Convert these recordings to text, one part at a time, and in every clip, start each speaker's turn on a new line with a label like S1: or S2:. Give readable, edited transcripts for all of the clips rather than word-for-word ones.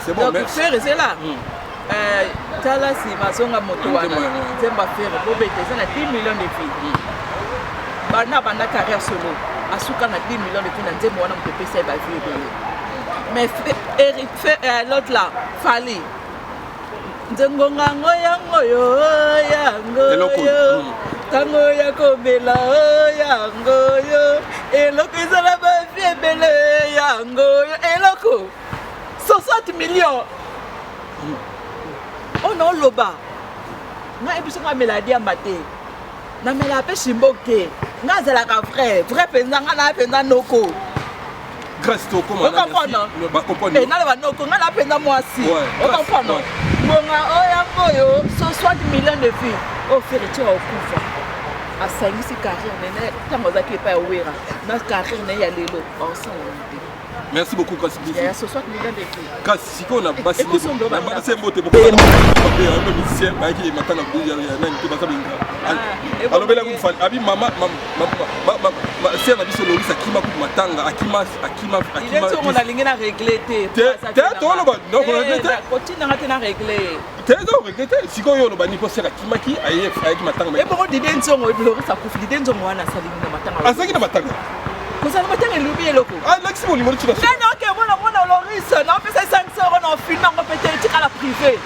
S1: C'est bon,
S2: donc faire c'est là. Tala si masonga moto wana zemba faire bobete ça na 10 millions de filles. Bana carrière solo asuka na 10 millions de filles na nzembo wana mpepe ça ba vie. Mais l'autre là Fali nzengonga ngoyango yo tango ya komela yango yo eloko ezala ba vie bele yango yo eloko 60 millions. Oh non, loba. Na ebiso nga meladi ambate. Na mela pe shimboke. Nga zala ka vrai penza nga na penza noko.
S1: Grâce to comment
S2: on comprend.
S1: Ba comprendre.
S2: Et na le noko nga na penza moi si. On comprend. Bonga oya moyo 60 millions de filles. O faire tu au kufa. A sangisi carrière nene tango zaki pa wera. Na carrière ne ya lelo ensemble.
S1: Merci beaucoup, Kassi.
S2: Il y a 60 millions de filles.
S1: Kassi, si on a passé des mots, on a passé des mots, on a passé des musicien, qui est maintenant il y a un qui va s'abîmer. Alors, belle fois, abi maman, si on a dit sur l'origine, Akima pour matanga, Akima.
S2: Il est on a ligné à régler.
S1: T'es toi là-bas, non, on a réglé.
S2: Continue à régler.
S1: T'es toi réglé. Si on y a le bani pour faire Akima qui aille avec matanga.
S2: Et pour dire des gens, Loris a coupé des gens, on a salé matanga.
S1: Ah, c'est qui n'a matanga?
S2: Vous avez matanga l'oublié loco.
S1: Ah, là c'est mon numéro tu vas.
S2: Non, ok, voilà Loris, on fait 500 euros en film, on peut être à la privée.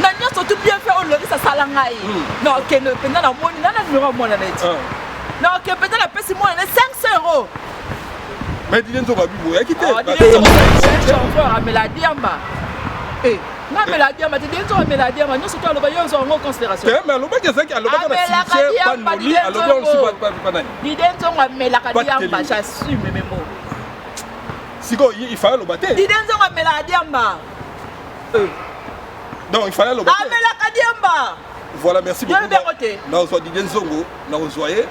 S2: Non, surtout bien fait au Loris à Salangaï. Non, ok, ne pendant la monnaie, non, numéro moi la net. Non, ok, pendant la paix, moi, 500 euros.
S1: Mais dis-nous, on va vivre, qui t'es?
S2: Dis-nous, on va me la diamba. Eh, non, mais la diamba, dis-nous, on me la diamba, nous, c'est toi, le bailleur, on en considération.
S1: Mais le bailleur, c'est qu'il y a le bailleur,
S2: dis-nous, on me la diamba, j'assume mes mots.
S1: Si il fallait le battre.
S2: Dis-nous, on me la diamba.
S1: Non, il fallait le battre.
S2: Ah, mais la diamba.
S1: Voilà, merci beaucoup. Nous avons dit Zongo, nous avons joué.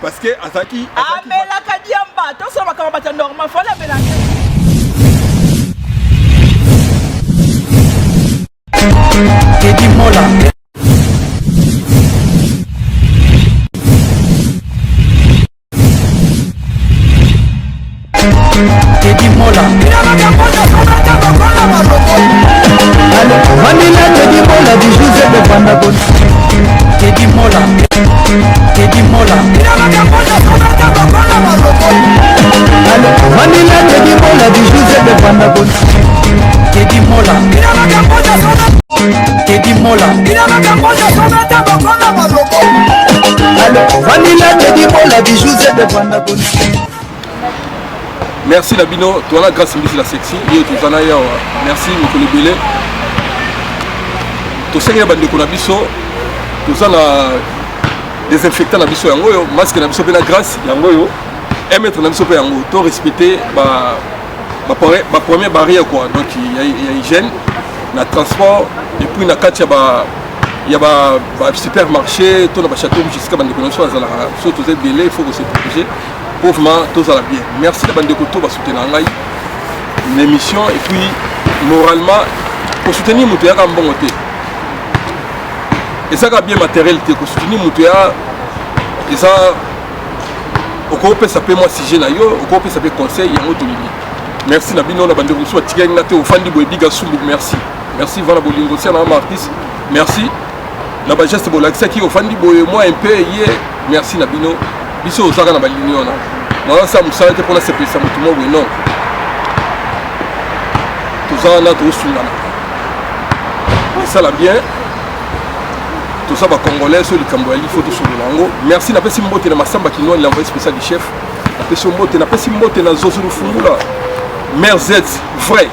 S1: Parce que Azaki.
S2: Ah, mais la Kadiamba, tout ça va comme un normal, il faut la mélanger.
S3: Teddy Mola. Teddy Mola. Vanilla Teddy Mola du Joseph de Vandagon. Teddy Mola. Teddy Mola. Vanilla Teddy Mola du Joseph de Vandagon. Teddy Mola. Teddy Mola. Vanilla Teddy Mola du Joseph de Vandagon.
S1: Merci Labino, toi là grâce à la sexy, merci Nicolas Belé. Tout ça, il y a des conabiso, tout ça, désinfectant la biso yango, masque na biso la grâce yango, émettre na biso yango, tout respecter ma première barrière quoi. Donc il y a hygiène, le transport et puis il y a supermarché, tout le château jusqu'à bande connexion à la surtout les belé, il faut se protéger. Pauvrement, tout ça va bien. Merci la bande de Koto pour soutenir l'émission et puis moralement pour soutenir Moutouya comme bon côté. Et ça va bien matériel pour soutenir Moutouya et ça au corps ça peut moi si j'ai naïo, au corps ça peut conseil et autre limite. Merci la bino la bande de Koto tirer ngate au fan du Boebiga Sumbu merci. Merci voilà Bolingo c'est un artiste. Merci. La bagesse pour l'accès qui au fan du Boe moi un peu hier. Merci la bino. Biso ozaka na baligno na moi ça musala te pona sepesa mutu mo oui non tout ça na to sungana ça la bien tout ça va congolais sur le Cambodge il faut tout sur lango merci na pesi mbote na masamba kino l'envoyé spécial du chef na pesi mbote na Zozulu Fungula mère Z vrai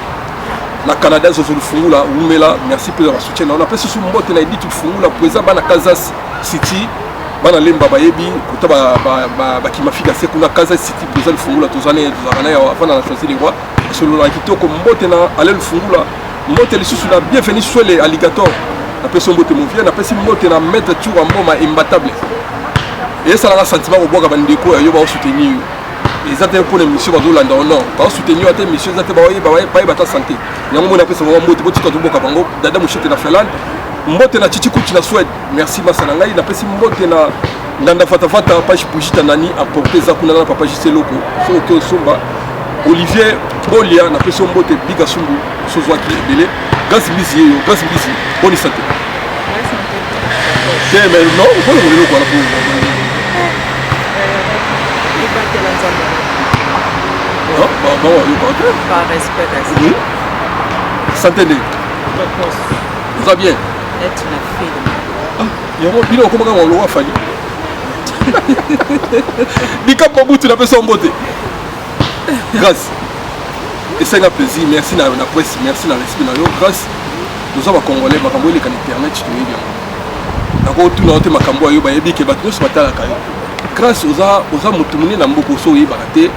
S1: na Canada Zozulu Fungula umela merci pour leur soutien na pesi mbote na Edith Fungula président bana Kansas City bana lemba bayebi kota bakimafika se kuna Kansas City président Fungula tozane ya afana na choisir les rois selon la kitoko mbote na ale Fungula mbote les sous la bienvenue sur les alligators na personne mbote movie na pesi mbote na maître tour en mboma imbattable et ça la sentiment au boka bandeko yo ba soutenir les attaques pour l'émission bazolanda non ba soutenir até mission até ba bata santé yango na pesa mbote boti ka boka bango dada mushite na Finlande mbote na chichikuchi na Suède merci masana ngai na pesi mbote na ndanda fata page pujita nani apporter za kuna na papa jise loko so que somba Olivier Bolia na peso mbote biga sungu sozwaki ebele grâce mbisi yo grâce mbisi bonne santé mais non vous voulez le quoi là pour
S2: par respect
S1: santé vous va bien
S2: être la fille
S1: yango bino comment on le voit fali bika babutu na peso mbote grâce et c'est un plaisir merci na presse merci na respect na yo grâce nous sommes congolais makambo ile kan internet tu es bien nako tu na te makambo yo ba yebi ke bato so batala kayo grâce oza mutu munene na mboko so yi bakate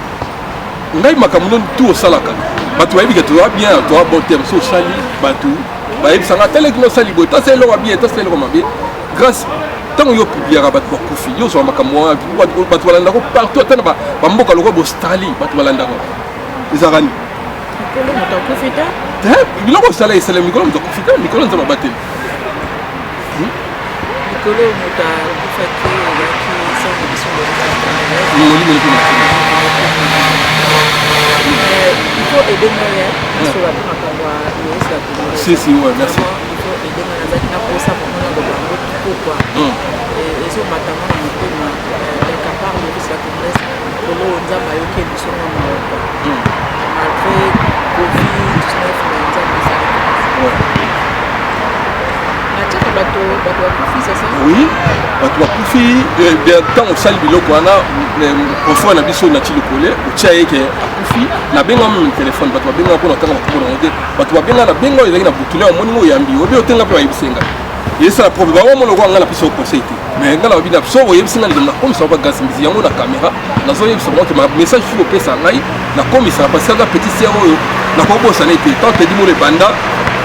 S1: ngai makambo tout osalaka bato yebi ke tu va bien tu as bon terme so sali bato ba yebi sanga tele que no sali bo ta c'est lo bien ta c'est lo mabe grâce tant yo publiera bato ba kufi yo so makambo bato balanda ko partout tana ba mboka loko bo stali bato balanda ko izarani
S2: mikolo moto akufita
S1: biloko osala esala mikolo moto akufita mikolo nzama bateli
S2: mikolo moto akufaki oyaki sango biso il faut aider moi sur la makambo ya esa ko
S1: si ouais merci
S2: il faut aider moi nazaki na posa pour moi de bango pourquoi et so matama na motema capable de ça comme laisse pour le nzamba yoke biso na maoko malgré Covid-19
S1: oui, bato bakufi bien tant osali biloko wana ofo na biso na tilokole otia yeke akufi na benga mu téléphone bato babenga ko na tanga ko na ngode bato babenga na benga ezali na butule omoni ngo yambi obi otenga pe bayibisenga yesa la preuve ba mo lokwa ngala piso conseil mais ngala bina so oyebisenga na komisa ba gas mbizi yango na caméra na zo yebisa ko ma message fu opesa ngai na komisa parce que petit sœur oyo na ko bossa na été tant te dimo le banda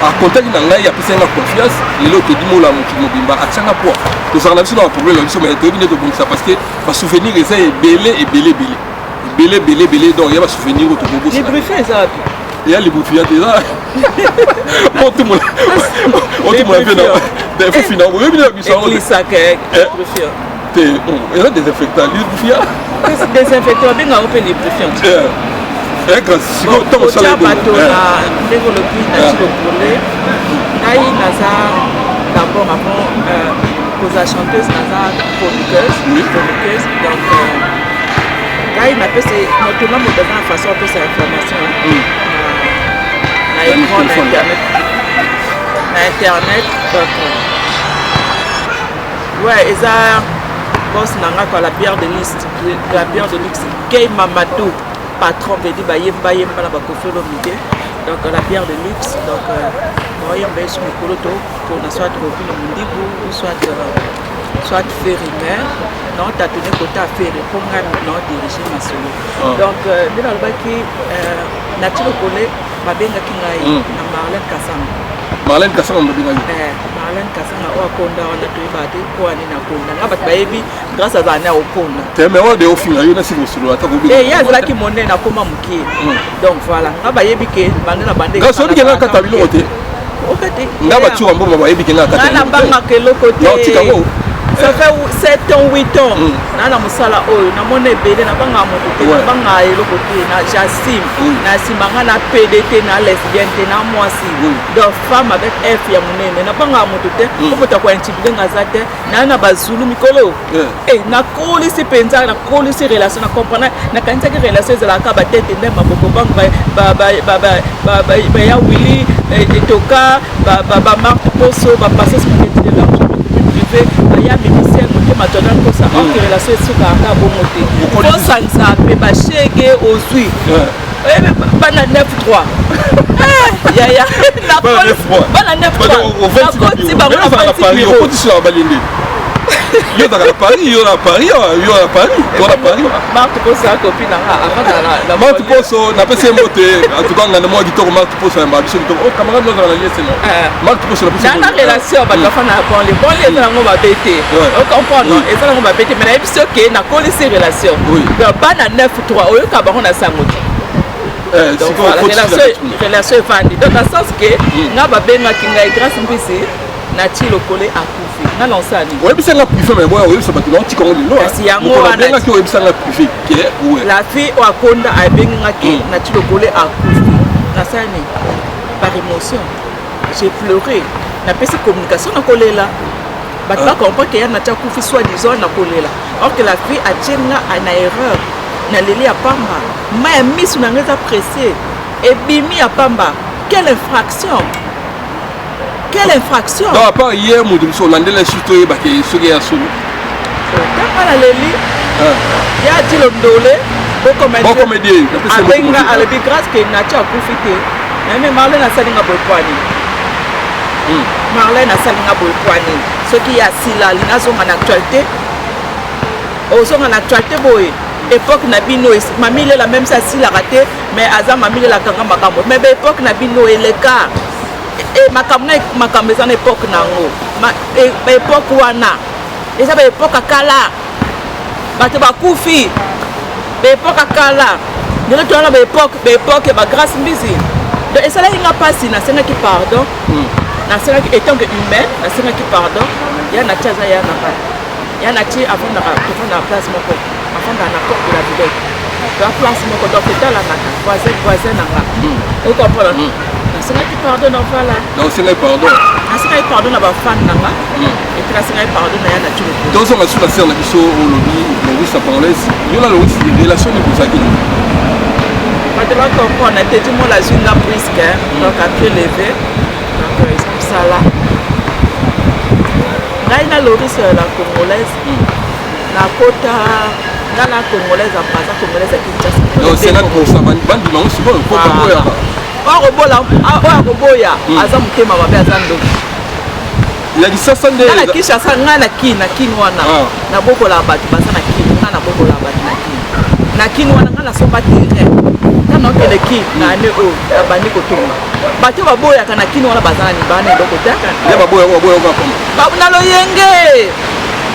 S1: a contact na ngai ya pesa na confiance lelo te dimo la mokili mobimba atanga poa to ça na biso na problème biso mais te bine to bonisa parce que ba souvenir eza belé donc il y a ba souvenir to bossa
S2: les briefings ça
S1: il y a les bouffillades là on tout le monde fait dans des final vous venez biso
S2: on lisa que briefing
S1: te il y a des désinfectants les bouffillades
S2: désinfectants bien on peut les briefings
S1: si vous avez un
S2: bateau na développé na chilopole ngai naza d'abord avant cause chanteuse naza chroniqueuse donc ngai napesa motema moto aza na façon apesa information na écran na internet donc ouais eza boss nanga kwa la bière de luxe Kei Mamadou patron veut dire bayemba na bakofelo mide donc la bière de luxe donc moyemba sur mikolo to pour na soit robi na mundibu ou soit férimaire non ta tenu côté affaire pour nga non diriger ma solo donc bien alobaki na tilo kole babenga kingai na Marlène Kassanga Marlène Kassanga o akonda wana toyebate po ani na konda nga bato bayebi grâce à zane aokonda
S1: teme ode ofinga yo na siko solo ata kobi
S2: ye azalaki monene akoma mokie donc voilà nga bayebi ke bande na bande
S1: grâce obi kenga kata biloko te
S2: okate
S1: nga batuka mboma bayebi kenga kata
S2: nga na bangaka eloko te
S1: non tika ngo
S2: ça fait 7 ans 8 ans na musala oyo na mona ebele na banga moto te na banga eloko te na j'assume na simanga na PDT na lesbienne te na mwasi de femme avec F ya munene na banga moto te ko kwa intimider ngaza te na bazulu mikolo na kolisi penza na kolisi relation na comprendre na kanisa ke relation za la ka ba tete même maboko banga ba ya Willy etoka ba Marc Poso ba passer ce qui est l'argent privé ya ministère de maternelle pour ça en relation suka aka bomote ko sansa pe ba chege ozui bana 9-3 ya na bana 9-3 na koti ba na Paris
S1: au koti sur balinde yo dans Paris yo à Paris
S2: Marc Poso a copine na
S1: Marc Poso na pese mote en tout cas ngana mo gitoko Marc Poso ya mbabiso gitoko o camarade no na liesse no Marc Poso na pese
S2: na relation ba fa na bon les na ngo ba bete o comprendre et ça ngo ba bete mais na ebiso ke na kolisi relation ba na 9-3 oyo ka ba na sangote donc relation evandi donc dans le sens que nga babengaki ngai grâce mbisi nati lokole akufi nga lansani
S1: oyebisanga privé mais boya oyebisa bato nao tikango lelo
S2: kasi yango wana
S1: oyebisanga privé ke
S2: la fille akonda abengaki nati lokole akufi nasani par émotion j'ai pleuré napesi communication nakolela bato bacomprendre ke ya nati akufi soi-disant nakolela or que la fille atienga na erreur naleli ya pamba ma ya misu na nga eza pressé ebimi ya pamba quelle infraction
S1: donc à part hier moto biso olandela surtout oyebake soki ya solo
S2: ntango naleli ya ti londole bocomédie abenga alobi grâce ke nati akufi te nayeme marlene asalinga boepwani marlene asalinga boepwani soki ya sila alinga azonga na actualité ozonga na actualité boye époque na bino mamilela même ça asilaka te mais aza mamilelaka nga makambo mais baépoque na bino eleka makambo eza na époque nango baépoque wana eza baépoque akala bato bakufi baépoque akala ndenge towana baépoque bagrâce mbisi donc esalaki nga mpasi nasengaki pardon nasengaki étant que humaine nasengaki pardon ya nati aza ya nati avandaka tovanda na place moko afanda na porte de la villette to a place moko donc etalangaka voisin nanga okomprendre nasengaki pardon na vala nasengaki pardon na bafane nanga epuis nasengaki pardon na ya na tilo
S1: tozonga sur la sere na biso olobi longisa congolaise yola longisi relation ekozaki na
S2: bato bacomprendre natedi mo la zwi nga briske donc a pied levé donc ezamosala ngai na loris la congolaise nakota nga na congolaise apaza congolaise akoboya aza motema mabe aza ndoki nga na kinshasa nga na kini wana nabokola bato baza na kini nga nabokola bato na kini wana nga nasomba terrain nga nakende kini na ane oyo abandi kotonga bato baboyaka na kini wana baza na libana eloko te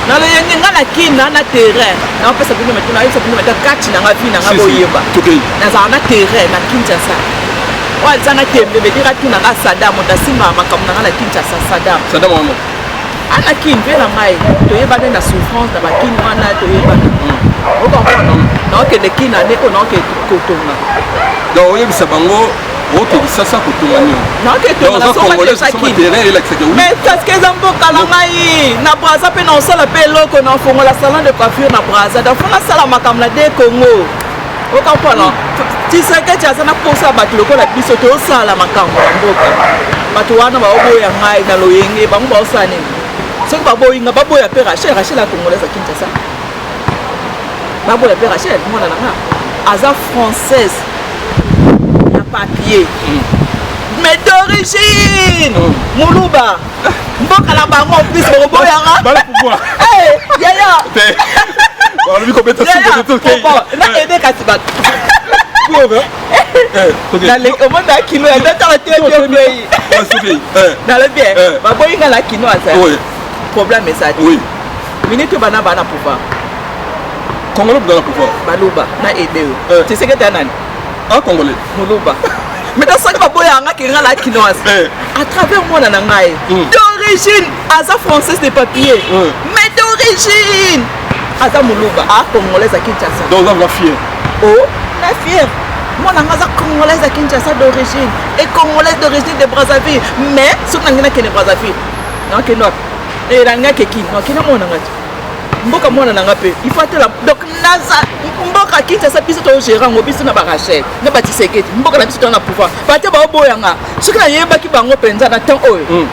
S2: na loyenge nga na kina na terrain naopesa bino metuna ayebisa bino meta kati nanga vi nanga boyeba nazala na terrain na kinshasa oyo aliza na tembe bedira tunanga sadam moto asimbaka makambo nanga na kinshasa sadam
S1: wana
S2: ana kini mpe na ngai toyebane na souffrance na bakini wana toyebana okomprendre naokende kina nde oyo naokende kotonga
S1: donc oyebisa bango okebisasa kotonga nio
S2: mais parceke eza mboka na ngai na braza mpe naosala mpe eloko na ofongola salon de coiffure na braza donc fo nasala makambo na de congo okomprendre tiseketi aza na posa bato lokola biso tosala makambo na mboka bato wana baoboya ngai na loyenge bango baosala nini soki baboyinga baboya mpe rachel ya congolaise ya kinshasa baboya mpe rachel mwana nanga aza française ya papier mais d'origine muluba mboka na bango en plus bakoboyanga yaya nakende kasi bato omona kino ya ndotala te nalobi baboyinga na kino aza problème eza te minute bana bana pouvoir
S1: congolais dans la pouvoir
S2: baluba na edeo tisekete ya nani
S1: congolais
S2: muluba mais soki baboyanga kenga na kinoise à travers mwana na ngai d'origine aza française de papier mais d'origine aza muluba congolaise à Kinshasa
S1: donc on va fier
S2: na fier mwana nga aza congolaise à Kinshasa d'origine et congolaise d'origine de Brazzaville mais soki nangi nakende Brazzaville nakende wapi nangaki ekini nakende mwana nga te mboka mwana nanga mpe il faut atela donc naza mboka Kinshasa biso togéra ngo biso na barachel na batiseketi mboka na biso to na pouvoir bate baoboyanga soki nayebaki bango mpenza na temps oyo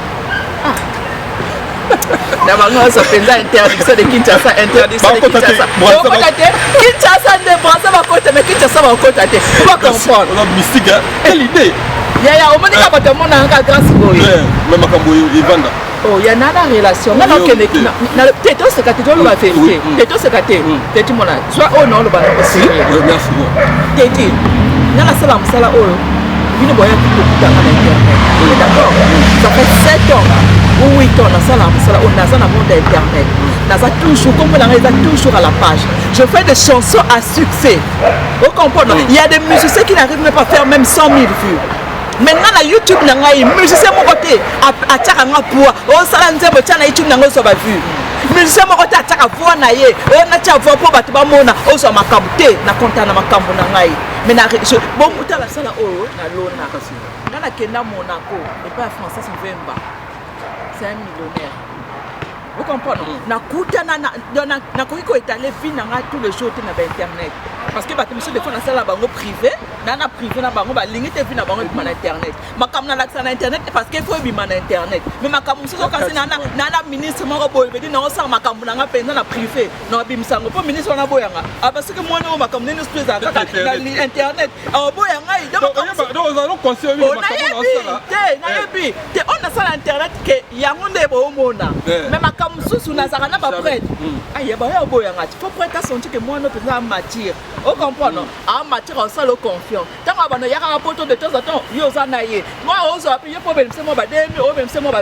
S2: na bango nyonso mpenza interdiction de Kinshasa interdiction de Kinshasa okota te Kinshasa nde brasa bakota mais Kinshasa bakota te po bacomprendre
S1: mystique quelle idée
S2: yaya omonika bato amonanga grâce boye
S1: mais makambo evanda
S2: ya nana relation nga nakende te toseka te toloba vérité te toseka te teti mona soit oyo na oloba nango sérieux teti nga nasala mosala oyo bino boyaki kokutanga na internet d'accord ça fait 7 ans ou 8 ans nasala mosala oyo naza na monde internet naza toujours comme nanga eza toujours à la page je fais des chansons à succès vous comprenez il y a des musiciens qui n'arrivent même pas à faire même 100 000 vues maintenant na YouTube na ngai musicien moko te ataka nga poa o sala nzembo tia na YouTube na ngo so ba vu musicien moko te ataka voix na ye o na tia voix po bato bamona o so makambo te na konta na makambo na ngai mais na bon mutala sala o na lona nga na kenda Monaco et pas Francis Mvemba c'est un millionnaire. Vous comprenez? Na kuta na koiko étaler vie na tous les jours na internet parce que bato monsieur des fois na sala bango privé na privé na bango ba ligne te vie na bango na internet makam na l'accès na internet parce que faut bima na internet mais makam muso kasi na ministre moko boy be na osala makam na nga penza na privé na bimsango po ministre na boyanga parce que moi na makam nene stress na internet boyanga
S1: donc on a conseillé makam na osala
S2: na yebi te on a sala internet ke yango ndebo omona mais makam mususu na sala na ba prêtre aye ba ya boyanga faut prêtre sentir que moi no penza matière. Vous comprenez? En matière, on s'est confiant. Tant qu'on a un poteau de temps en temps, il y a un aïe. Moi, on s'est appuyé pour même c'est moi, même c'est moi,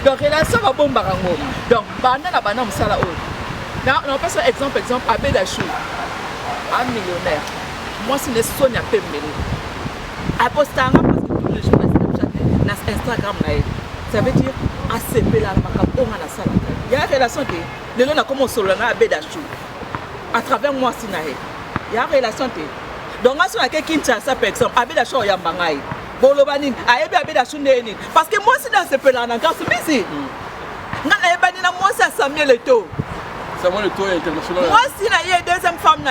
S2: donc, relation va bon barango. Donc, banana, banana, ça là haut. On passe exemple, Abedachou, un millionnaire. Moi, c'est une Sonia Pemele. Apostanga, parce que tous les jours, na Instagram, ça veut dire ACP là, on a la salle. Il y a une relation qui, le nom a commencé à Abedachou. À travers moi, Sinaï. Il y a une relation. Donc, si on a quelqu'un qui a par exemple, Abedachou ya Mangaï. Bolobanin, Abedachou Néni. Parce que moi, si dans ce pays-là, on a encore ce ici. Moi, c'est Samuel Eto'o.
S1: Samuel Eto'o est international.
S2: Moi, si il y a une deuxième femme,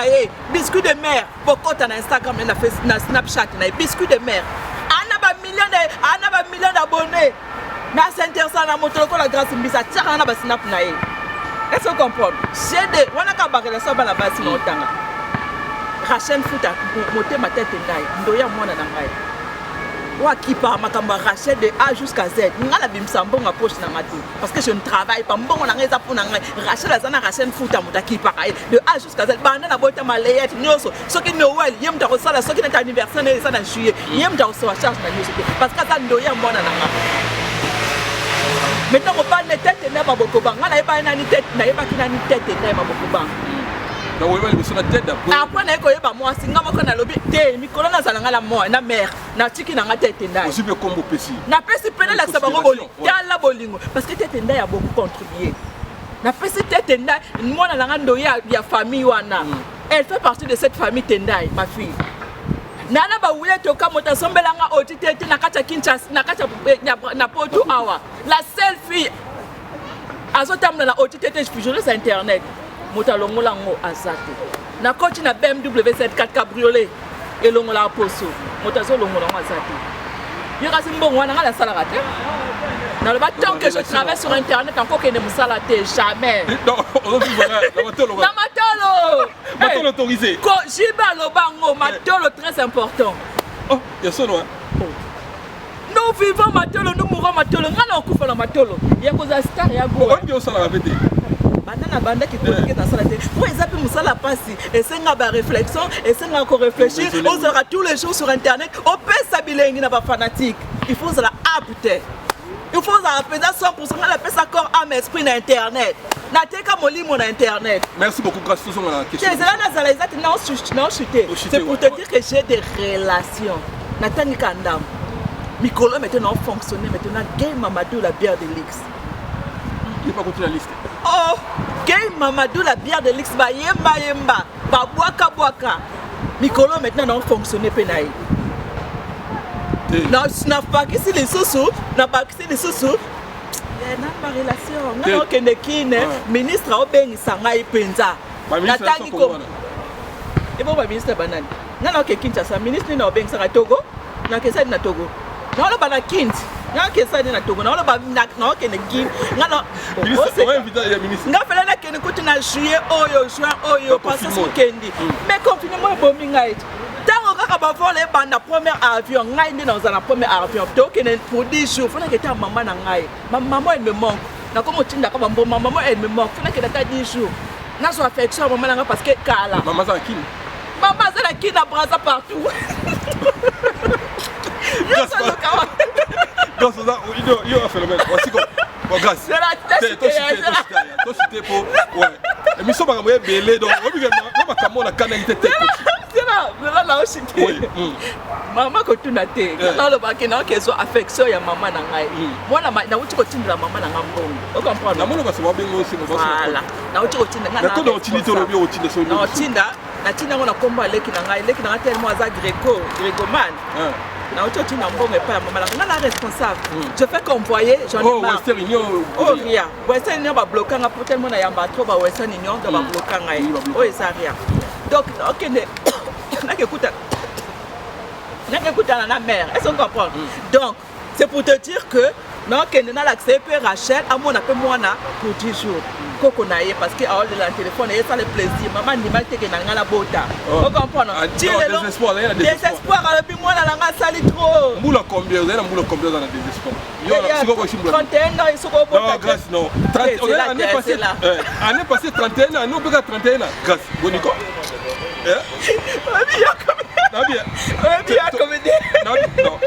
S2: biscuit de mer. Beaucoup sur Instagram, na Snapchat, biscuit de mer. On a un million d'abonnés. Mais c'est intéressant, na moto la grâce mbisa, tiens, on a un snap na. Est-ce que vous comprenez? J'ai des... On a qu'à barrer la salle à la base, sinon on tanga. Rachel Fouta, monter ma tête et d'ail. Ndoya moi na nangai. Wa qui part ma kamba Rachel de A jusqu'à Z. N'ala bimsa mbonga poche na matu. Parce que je ne travaille pas. Mbongo na ngeza pour nangai. Rachel azana Rachel Fouta muta qui part de A jusqu'à Z. Banda na bota malayette nyoso. Soki Noël yem ta rosala soki na anniversaire na sana juillet. Yem ta rosala charge na nyoso. Parce que ça ndoya moi na nangai. Maintenant, on parle de tête et n'est pas beaucoup. On n'a pas une tête, on n'a pas une tête et n'est pas beaucoup.
S1: Donc, on va aller la tête d'abord.
S2: Après, on a pas moi, si on a lobby, Nicolas n'a pas la mort, na mère, na tiki na tête et n'a.
S1: Aussi bien comme Pessi.
S2: Na Pessi peine la sabaro bolingo. Ya la bolingo. Parce que tête et n'a a beaucoup contribué. Na Pessi tête et n'a, moi na ngando ya famille wana. Elle fait partie de cette famille Tendai, ma fille. Nana ba wule toka mota sombelanga otitete na kata Kinshasa na kata na Porto Awa. La seule fille azotamna na otitete je sur internet. Mota longola ngo azate. Na coach na BMW 74 cabriolet et longola poso. Mota zo longola ngo azate. Yera simbongo wana ngala sala rate. Dans le temps que je travaille sur internet encore que ne me salate jamais.
S1: Non, on va voir la matolo.
S2: La matolo.
S1: Matolo autorisé.
S2: Ko jiba lo bango matolo très important.
S1: Oh, il y a ça loin.
S2: Nous vivons matolo, nous mourons matolo. Ngana okufa la matolo. Ya koza star ya go.
S1: On dit au sala rate.
S2: Banana banda qui politique dans la tête. Pour exemple, musala passi et c'est nga ba réflexion et c'est nga encore réfléchir. On sera tous les jours sur internet. On peut s'habiller na ba fanatique. Il faut la apte. Il faut apaiser 100% la paix corps âme esprit na internet. Na teka molimo na internet.
S1: Merci beaucoup grâce à la question.
S2: C'est pour te dire que j'ai des relations. Na tani kandam. Mikolo maintenant fonctionner maintenant Gay Mamadou la bière de Lix.
S1: Il n'est pas continué la liste.
S2: Oh, Gay Mamadou la bière de Lix ba yemba ba boaka. Mikolo maintenant non fonctionner penaï. Na pas que si les sous na pas que si les sous na pas relation na okende kine ministre obengisa ngai penza na tangi ko e bo ba ministre banani na oke Kinshasa ministre na obengisa ka Togo na kesa na Togo na lo bana Kint na kesa na Togo na lo ba na okende kin na no ministre nga fela na kene kuti na juillet oyo parce que kendi mais confinement bomi ngai tango kaka ba voler banda premier avion ngai ndi dans la premier avion donc pour 10 jours fona que ta maman na ngai maman elle me manque na comme tinda ka bambo maman elle me manque fona que ta 10 jours na so affection maman na parce que kala
S1: maman za kini
S2: na braza partout
S1: donc ça il a fait le même voici quoi grâce toi c'était pour ouais émission ba moye belé donc on va comment la canalité tête
S2: c'est là na oshite mama kotuna te kana lo ba ke na ke so affection ya mama na ngai mwana na uti kotindela mama na ngambongo o comprendre
S1: na mona ba se ba bengo aussi no ba
S2: voilà na uti kotinda ngana
S1: na to otindi to lobi otindi so
S2: na otinda na tinda ngona komba leki na ngai tellement aza grecoman na uti otinda mbongo epa ya mama na la responsable je fais convoyer j'en ai marre
S1: Western Union
S2: oh rien Western Union ba bloquer nga pour tellement na yamba trop ba Western Union ba bloquer ngai oh ça rien donc ok na na mère est-ce qu'on comprend donc c'est pour te dire que non que n'a l'accepté Rachel à mon appel moi na pour 10 jours koko na ye parce que a le téléphone et ça le plaisir maman ni mal te que na la bota on comprend désespoir avec moi na nga sali trop
S1: mbula combien vous avez mbula combien dans le désespoir yo na siko ko shimbula 31 ans il soko bota non grâce non 30 année passée 31 ans nous beka 31 ans grâce boniko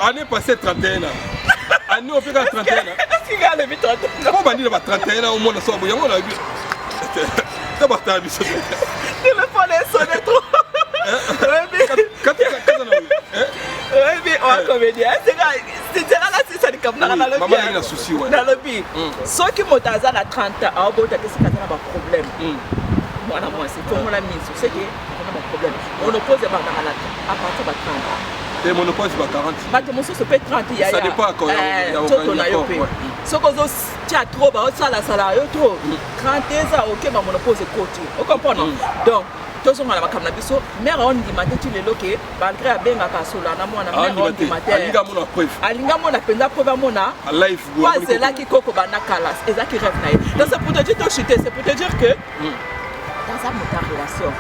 S1: année passée 31 ans. Année au 31 ans.
S2: Est-ce qu'il y a le 31 ans?
S1: Comment on dit 31 ans au monde ça vous y a on a vu. C'est pas ta vie.
S2: Téléphone est sonné trop. On comédien. C'est là c'est ça comme dans le
S1: maman il a souci ouais.
S2: Dans le bi. Ceux qui m'ont à 30 ans, à Bota que c'est quand on a un problème. Moi c'est comme on l'a mis, c'est que problème. On oppose à partir de 30 ans.
S1: Et mon oppose à 40.
S2: Ça peut être 30 ans. Ça
S1: dépend quand il y a aucun
S2: ce que tu as trop, ça la salaire trop. 30 ans, ok, mon oppose est côté. Vous comprenez? Donc, tous on a la cannabis. Mère on dit matin tu les loqué, malgré à benga kasola na mwana mère on dit matin.
S1: Alinga mona preuve.
S2: Alinga mona penda preuve mona.
S1: Life.
S2: C'est là qui koko bana kalas. Et ça qui rêve naï. Donc c'est pour te dire c'est pour te dire que dans sa relation.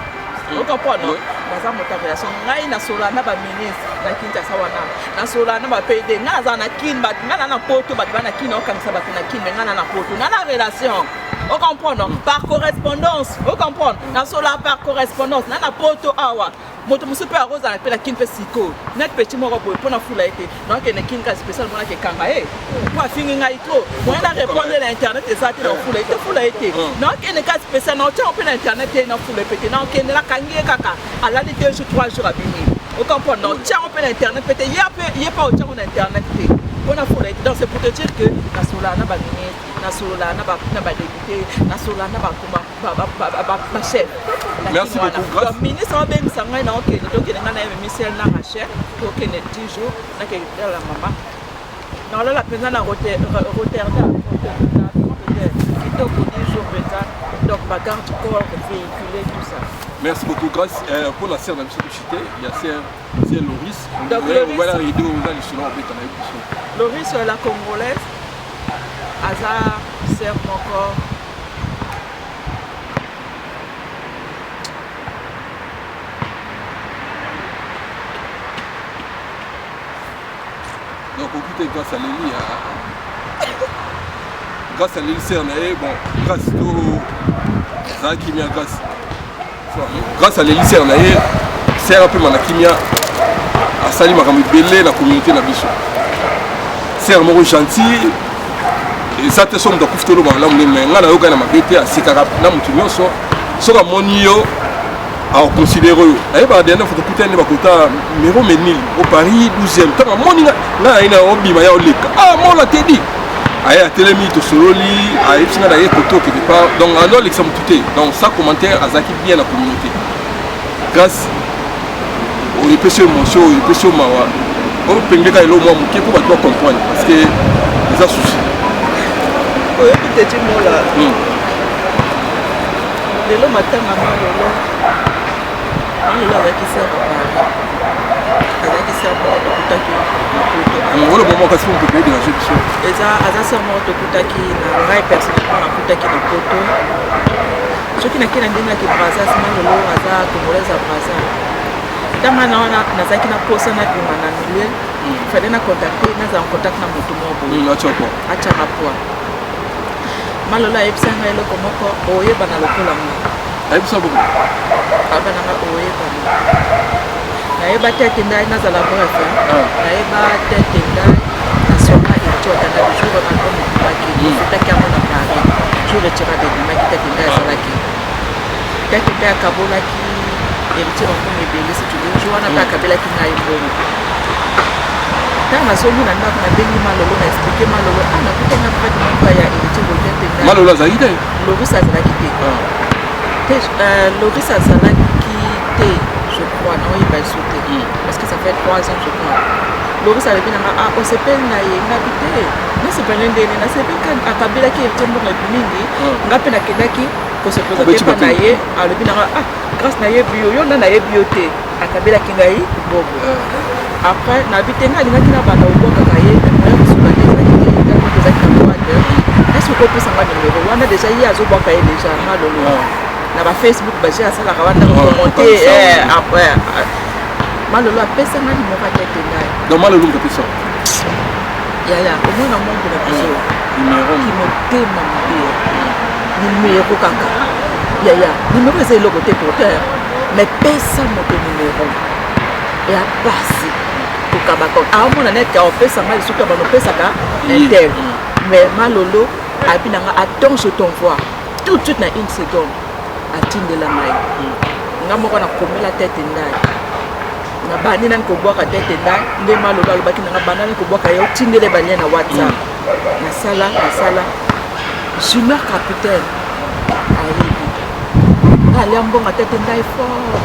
S2: Vous comprenez? Dans une relation, ngai na sola na ba ministre na kinta sawana. Na sola na ba PD, na za na kin ba na poto ba na kin o comme ça ba na kin na poto. Na la relation. Vous comprenez? Par correspondance. Vous comprenez? Na sola par correspondance. Na poto awa. Moto musu pe arrosa na pe la kin pe siko. Net petit moko boy pona fula été. Donc ene kin ka spécial mona ke kanga eh. Moi fingi ngai trop. Moi na répondre l'internet et ça te na fula été. Donc ene ka spécial na on pe l'internet et na fula pété. Donc ene la kangi kaka. À la 2 jours 3 jours à venir. Vous comprenez? Donc tiens on pe l'internet pété. Il y a pas autant on internet. On a fula été. Donc c'est pour te dire que na sola na ba ministre, na sola na ba député, na sola na ba ma chef.
S1: Merci beaucoup grâce.
S2: Le ministre a bien sangé na ok donc il a même Michel na Rachel donc il est 10 jours na que la maman. Non là la personne a Rotterdam. Il donc 10 jours donc bagarre du corps véhiculé tout ça.
S1: Merci beaucoup grâce pour la sœur de M. Chité, il y a sœur Loris.
S2: Donc
S1: voilà les deux on a le selon avec on a
S2: Loris la congolaise. Azar sœur encore.
S1: Donc écoutez, grâce à Lélie, grâce à Lélie Cernae, bon, grâce à Kimia, grâce à Lélie Cernae, c'est un peu Manakimia, à Sali Makamou Belé, la communauté de la Bichon. C'est un mot gentil, et ça te somme de Kouftolo, là, on a eu un mabété à Sikara, là, on sur un monio. Alors considérez eh ben dernière photo putain ne va coûter Miro Menil au Paris 12e tant moni na ina obima ya oleka ah mon la tedi aya telemi to sololi a ipsinga na yekoto qui départ donc en l'exemple tout donc ça commentaire azaki bien la communauté grâce au épaisseur émotion au épaisseur mawa on peut nga elo mo muke pour battre comprendre parce que les a souci
S2: oyo petit mot là lelo matin maman lelo il a qui sert avec ça pour kutaki
S1: on le moment quand on peut payer de la gestion
S2: et ça seulement de kutaki na rai personnellement na kutaki na poto ce qui n'a qu'un ndina qui braza sima lelo aza congolaise à braza tama na zaki na posa na bima na milieu fallait na contacter na za en contact na moto mo acha rapwa malola epsanga eloko moko oyeba na lokola mo
S1: ayebisa beaucoup
S2: abana nga oyeba nayeba tete ndai nazala bref nayeba tete ndai nasoma etiota na jour nakomi kumaki fetaki yango na Paris jour etirade bimaki tete ndai azalaki tete ndai akabolaki héritier bango ebele si tu veux wana mpe akabelaki ngai mbongo ntango nazomina ndako nabengi Malolo na explike Malolo nakutanga prêtre moko ya héritier Voltaire te
S1: Malolo azalaki te
S2: Loris azalaki te Loris azalaki te je crois naoyeba liso te parce que ça fait 3 ans je crois Loris alobi nanga osepeli na ye ngabi te nasepeli ndeni nasepeli akabelaki héritier mbongo mingi nga mpe nakendaki kosepresente mpa na ye alobi nanga grâce nayebi yo nda nayebi yo te akabelaki ngai bobo après nabi te nga alingaki na banda obwakaka ye moya kosuka te ezaki na boite est-ce que opesanga numero wana déjà ye azobwaka ye déjà Malolo na bafacebook baje asalaka wana komonte Malolo apesanga numero atete ngai
S1: donc Malolo ngapesa
S2: yaya omona mongo na biso kimotema mobea numero kaka yaya numero eza eloko te porteur mais pesa moto numero ya pasi kokabaka aomona neti aopesanga lisuki ya banopesaka intel mais Malolo abinanga attends je t'envoie tout de suite na 1 seconde atindela ngai nga moko nakomela tete ndai na bani nani kobwaka tete ndai nde Malolo alobaki nanga banani kobwaka ye otindele balie na WhatsApp nasala junior capitaine ayebi nga alia mbongo tete ndai fort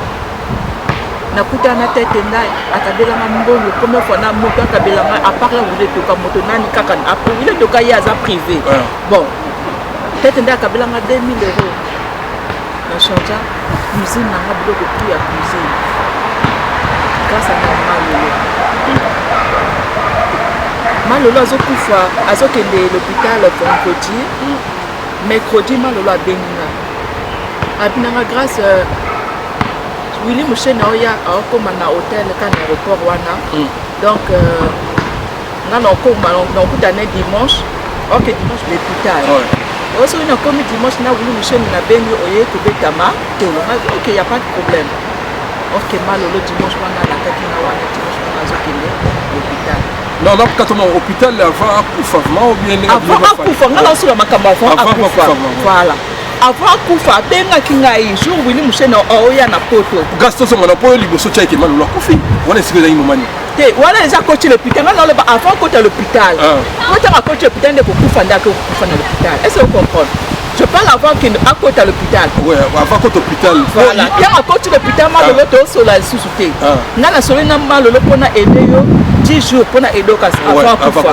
S2: nakutana tete ndai akabelanga mbongo première fois na moto akabelanga apart la wile toka moto nani kaka wile toka ye aza privé bon tete ndai akabelanga 2000 euros na chanja cuisine nanga biloko plus ya cuisine grâce à Malolo azokufa azokende l'hôpital vendredi mercredi Malolo abenginga abinanga grâce Willy Mouchene oya akoma na hôtel kana aéroport wana donc nga nakutane dimanche dimanche l'hôpital aussi on a commis dimanche na Willy Mouchene na bengi oye kobetama tolo ok y a pas de problème ok Malolo dimanche wana nakaki na wana dimanche wana azokende l'hôpital
S1: non quand on est au hôpital avant akufa vraiment ou bien
S2: avant akufa nga nasula makambo avant akufa voilà avant akufa abengaki ngai jour Willy Mouchene oya na poto
S1: Gaston Songona po liboso tchaike Malolo akufi wana siko ezali momani
S2: te wana déjà coach l'hôpital nga naloba avant coach l'hôpital kotaka coach l'hôpital nde kokufa ndako kokufa na l'hôpital est-ce que vous comprenez je parle avant qu'il a côté à l'hôpital.
S1: Ouais, avant côté l'hôpital.
S2: Voilà. Il y a un côté l'hôpital, Malolo to sur la sous-souté. Nana sur na Malolo pona aider yo 10 jours pona aider avant kufa.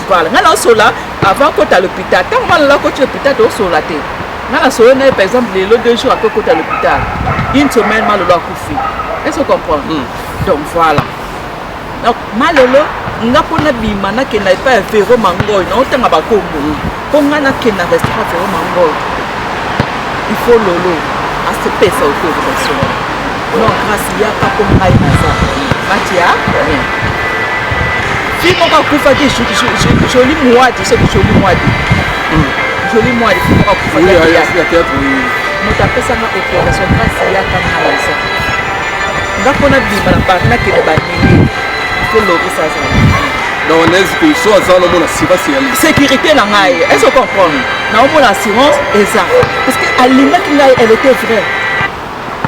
S2: Voilà. Nana sur là avant côté à l'hôpital. Tant Malolo côté l'hôpital to sur la tête. Nana sur na par exemple les 2 jours après côté à l'hôpital. Une semaine Malolo a kufi. Est-ce que vous comprenez? Donc voilà. Donc Malolo nga pona bima na ke na pas Véro Mangoy na otanga bakombo ponga na ke na restaurant Véro Mangoy il faut lolo à se pesa autorisation non grâce ya ka ponga inaza matia fimo ka kufa ti joli mwadi c'est joli mwadi fimo ka kufa ya
S1: théâtre
S2: mota pesa na autorisation grâce ya ka malaisa nga pona bima na ba na ke ba nini Loris
S1: donc on est que soit ça on a
S2: sécurité na ngai est-ce que vous comprenez na on assurance exact parce que alinga ki ngai elle était vraie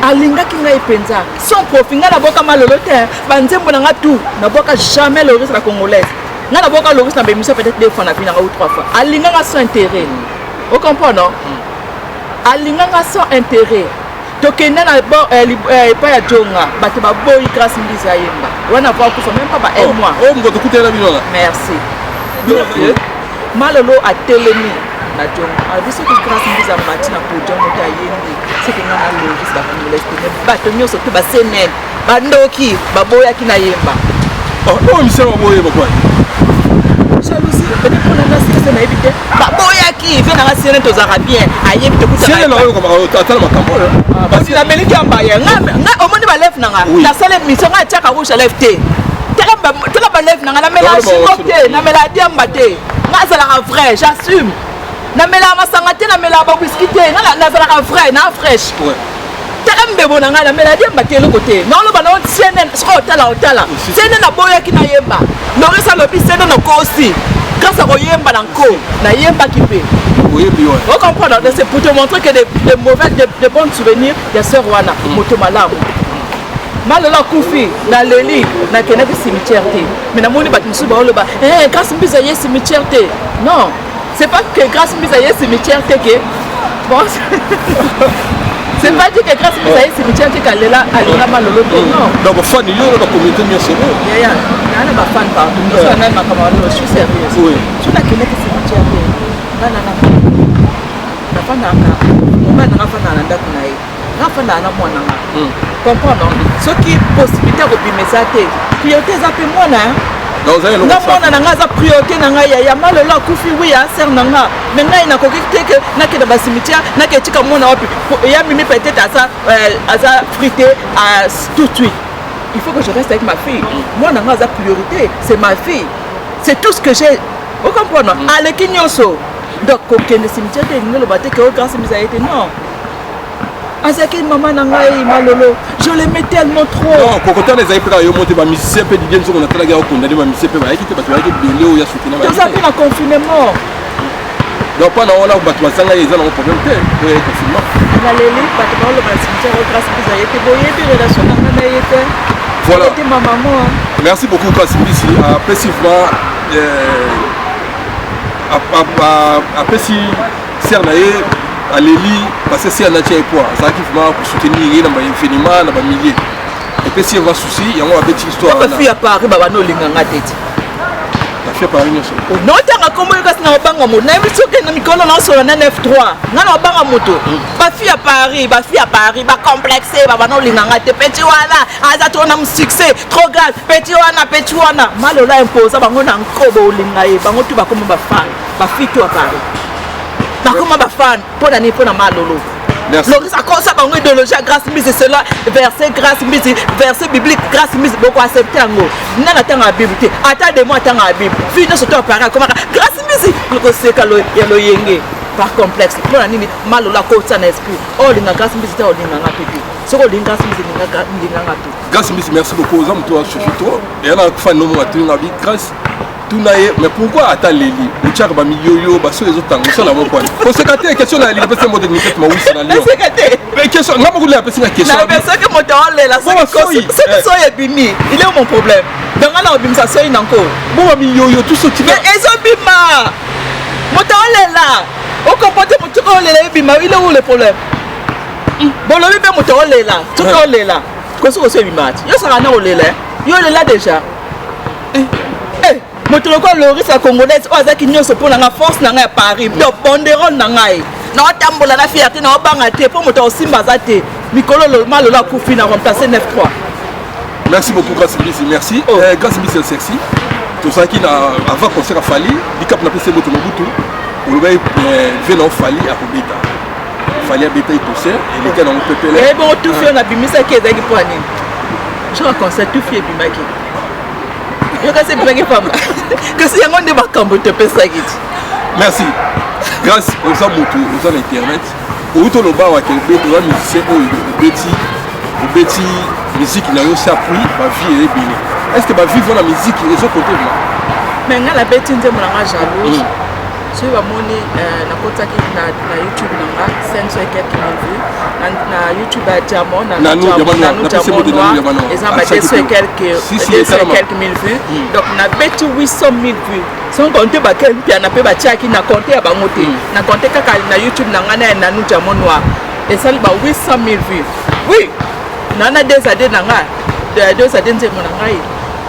S2: alinga ki ngai penza son profit nga na boka Malolo te banzembo na nga tout na boka jamais Loris la congolaise nga na boka Loris na bémission peut-être 2 fois na bina ou 3 fois alinga nga sans intérêt vous comprenez non alinga nga sans intérêt tokenda na pas ya jonga bato baboyi grâce mbiza yemba wana va kufa même pas un mois
S1: ngo tukutela binola
S2: merci Malolo a telemi na jonga a biso que grâce mbiza matina pour jonga ta yembi c'est que ngana Loris ba congolais bato nyoso to ba senen bandoki baboya kina yemba
S1: oh misema boye bakwa
S2: jalousie peut-être qu'on a c'est na éviter baboya ki vient na senen to zara bien ayebi to kuta
S1: c'est na oyo comme atala makambo
S2: parce que la meliki amba ya nga omoni ba lève nanga na sale mission nga tiaka rouge lève te tela ba lève nanga na mela chimote na mela diamba te nga zala vrai j'assume na mela masanga te na mela ba whisky te nga na zala vrai na fraîche tembe bonanga na mela diamba te le côté non lo bana CNN so otala CNN na boya ki na yemba Loris alobi CNN na ko aussi grâce à yemba na ko na yemba ki pe vous comprenez, c'est pour te montrer que des mauvais, des bons souvenirs des sœurs Wana, Moto Malamu. malola kufi na leli na kenaki cimetière te mais namoni bato mosusu baoloba grâce mbisa ye cimetière te non c'est pas que grâce mbisa ye cimetière te que bon c'est pas dit que grâce mbisa ye cimetière te kalela alinga malolo te non
S1: donc fan yo na communauté nyonso
S2: ya nana bafan partout mosusu anani makambo wana je suis sérieux so na kenaki cimetière te ngana nafandaka mobali nanga afandaka na ndako na ye ngafandaka na mwana nga comprendre soki possibilité ya kobimisa te priorité eza mpe mwana nga mwana na nga aza priorité na ngai ya malolo akufi wi ya ser na nga me ngai nakoki te ke nakende basimitiare naketika mwana wapi ya mimi peut-être aza frité tout de suite il faut que je reste avec ma fille mwana nga aza priorité c'est ma fille c'est tout ce que j'ai vous comprendre aleki nyonso donc kokende cimetière te elingi oloba te ke o grâce misa ye te non azaki maman na ngai malolo je l'aimais tellement trop
S1: non kokotana ezali mpe kaka yo mote bamisicien mpe didie nzongo natalaki ya kokondane bamisicien mpe bayaki te bato bayaki ebele oyo ya soutenir
S2: toza mpe na confinement
S1: donc mpona wana bato bazanga ye eza nango problème te oyo confinement
S2: naleli bato baoloba na cimetière o grâce misa ye te boyebi relation na nga na ye te
S1: voilà
S2: te mamamo
S1: merci beaucoup grâce mbisi apesi vraiment apesi ser na ye aleli parce que ser na tia epoa azalaki vraiment kosoutenir ye na baévénement na bamillier epesi ye va souci yango babeti histoire
S2: bafi ya paris babana olinganga tete
S1: bafi ya paris nyonso
S2: notanga kombo yo kasi na obanga moto nayebi soki na mikolo naosola na 9-3 nga na obanga moto bafi ya paris bacomplexe babana olinganga te peti wana aza to na succès trop grave peti wana malola imposa bango na nkobo olinga ye bango tu bakoma bafan bafi to ya paris bakoma bafan mpo na nini mpo na malolo lokisa kosa bango idéologie ya grâce mbisi cela verset grâce mbisi verset biblique grâce mbisi boko accepte yango nana tanga ya bible te ata demo atanga ya bible fi nyonso to apare akomaka grâce mbisi lokoseka ya loyenge par complexe mpo na nini malola akota na esprit olinga grâce mbisi te olinganga mpe te soki olinga grâce mbisi linganga mpe
S1: grâce mbisi merci beaucoup oza moto achauffe to eya na fani nomo atolinga bi grâce tuna ye mais pourquoi ata leli otiaka bamiyoyo baso ezotanga osala moko wana koseka te question na leli apesi moto nikete mawisi na lion question nga mokolela apesinga question
S2: soki moto olela soki soki ebimi il est mon problème donc ala obimisa soki nanko
S1: bo bamiyoyo tusotika
S2: ezobima moto olela okompote motu olela ebima il est où le problème bolobi mpe moto olela soki olela kosi kosi ebima ti yo saka na olela yo olela déjà moto lokola loris ya congolaise oyo azalaki nyonso mpo na nga force na ngai ya paris donc banderole na ngai naotambola na fierté naobanga te mpo moto aosimba aza te mikolo malola akufi na remplace 9-3
S1: merci beaucoup grâce mbisi merci grâce mbisi sexy tozalaki na avant concert afali likap napesi moto mobutu olobai vie na ofali akobeta fali abeta itoser eleki nango pepele
S2: bon tufi oyo nabimisaki ezalaki mpo anini genre concert tufi ebimaki yo kasi ebimaki pamba kasi yango nde makambo topesaki ti
S1: merci grâce oza moto oza na internet outi oloba wake obeti oza musicien oyo obeti musique na yo si appui bavie ebele est ce que bavivre na musique ezokote ma
S2: mais nga nabeti nzembo na nga jalouse soki bamoni nakotaki na youtube na nga 500 et quelques mille vues na youtube ya diamond nanu diamond eza ba 200 et quelques mille vues donc nabeti 800 000 vues sans compter bakel mpiana mpe batiaki na compte ya bango te na compte kaka na youtube na nga na nanu diamond noir esali ba 800 000 vues oui nana desade na nga desade nzembo na ngai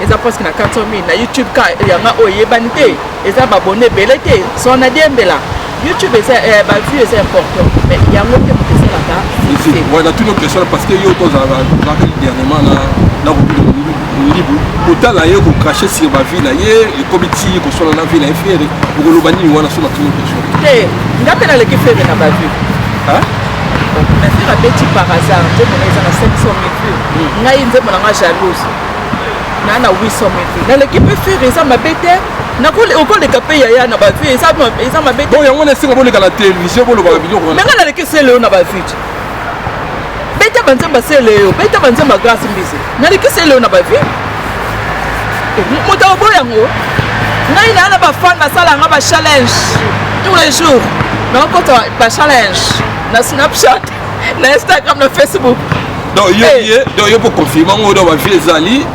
S2: eza presque na 400 000 na youtube ka yanga oyo eyebani te eza babone ebele te so na diembela youtube eza bavue eza important mais yango te moto esalaka
S1: na tuni question parce que yo tozalaka dernièrement na libu kotala ye kocrache sur bavie na ye ekomi ti kosala na vie na ye fere okoloba nini wana so na tuni question
S2: te nga mpe naleki fere na bavue mais fere abeti par hasard nzembo na eza na 500 000 vues ngai nzembo na nga jalouse na 800 000 vues naleki mpe fere eza mabe te okoleka mpe yaya na bavue eza mabe te
S1: yango na esenga boleka na télévision bolobaka biloko wana
S2: menga naleki sele yo na bavue te beta banzemba sele yo beta banzemba grâce mbisi naleki sele yo na bavue moto oboya yango ngai naa na bafan basalanga bachallenge tous les jours nakokota bachallenge na snapchat na instagram na facebook
S1: donc yo pour confirmer on doit vie zali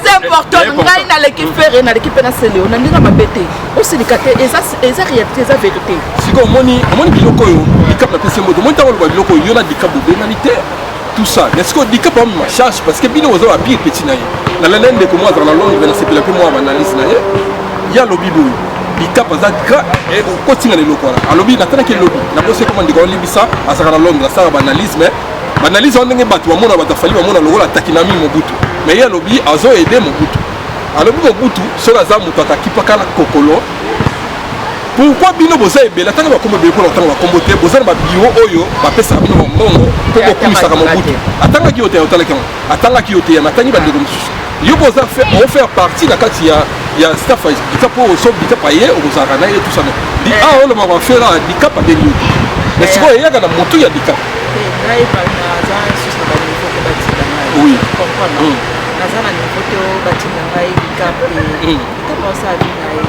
S2: c'est important ngai na l'équipe faire na l'équipe na selo na ndinga mabete au syndicat eza réalité eza vérité
S1: siko moni biloko yo dikap na pese moto moni tango ba biloko yo na dikap de pénalité tout ça mais ce que dikap pas ma charge parce que bino ozo ba pire petit na ye na la lende ko moi dans la longue na sepela pe moi analyse na ye ya lobby boy dikap za gra et ko tinga le loko la lobby na tana ke lobby na ko se comment ndiko libisa asaka na longue na ça ba analyse mais analyse on ndenge batu bamona batafali bamona lokola takinami mobutu mais ya lobby azo aider mobutu alobi mobutu soki aza moto atakipakala kokolo pourquoi bino boza ebele atanga bakombo ebele mpona kotanga bakombo te boza na babiro oyo bapesaka bino bambongo mpo bokumisaka mobutu atangaki yo te otalaki yango atangaki yo te yame atangi bandeko mosusu yo boza ofaire partie na kati ya staff ika mpo osobi dikapa ye okozalaka na ye tout ça di a oloma bafera dikapa abeli yo te mais sikoyo eyaka na motu ya dikapa oui
S2: naza na niveau te batinda ngai dikape dikapa osala bina ye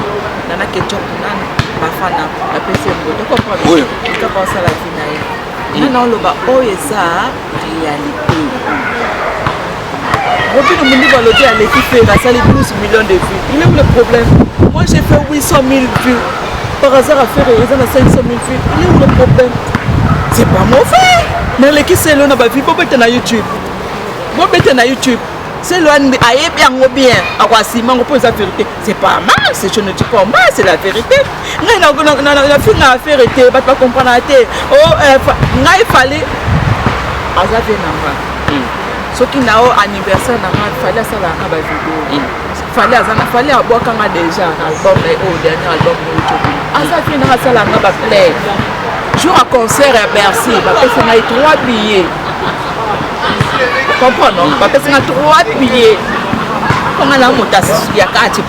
S2: nana ketchup nana bafana bapesi yango tokomprendre dikapa osala bina ye nana oloba oyo eza réalité Robin Mundi Baloté à l'équipe fait la salle 12 millions de vues. Il est où le problème? Moi j'ai fait 800 000 vues. Par hasard à faire raison à 500 000 vues. Il est où le problème? C'est pas mauvais. Mais l'équipe c'est là, on a pas vu. Bon, ben na YouTube. Bon, ben na YouTube. C'est là, on a bien. À quoi si on pose la vérité. C'est pas mal. Je ne dis pas mal, c'est la vérité. On a fait la vérité. On va pas comprendre la tête. Oh, il fallait. Azavé Namba. Ce qui n'a pas anniversaire, il fallait ça la vidéo. Fallait avoir quand déjà album au dernier album de YouTube. Azavé Namba ça la plaît. Jour à concert à Bercy, parce qu'on a eu 3 billets. Comprends, parce qu'on a 3 billets. Comme on a monté il y a 4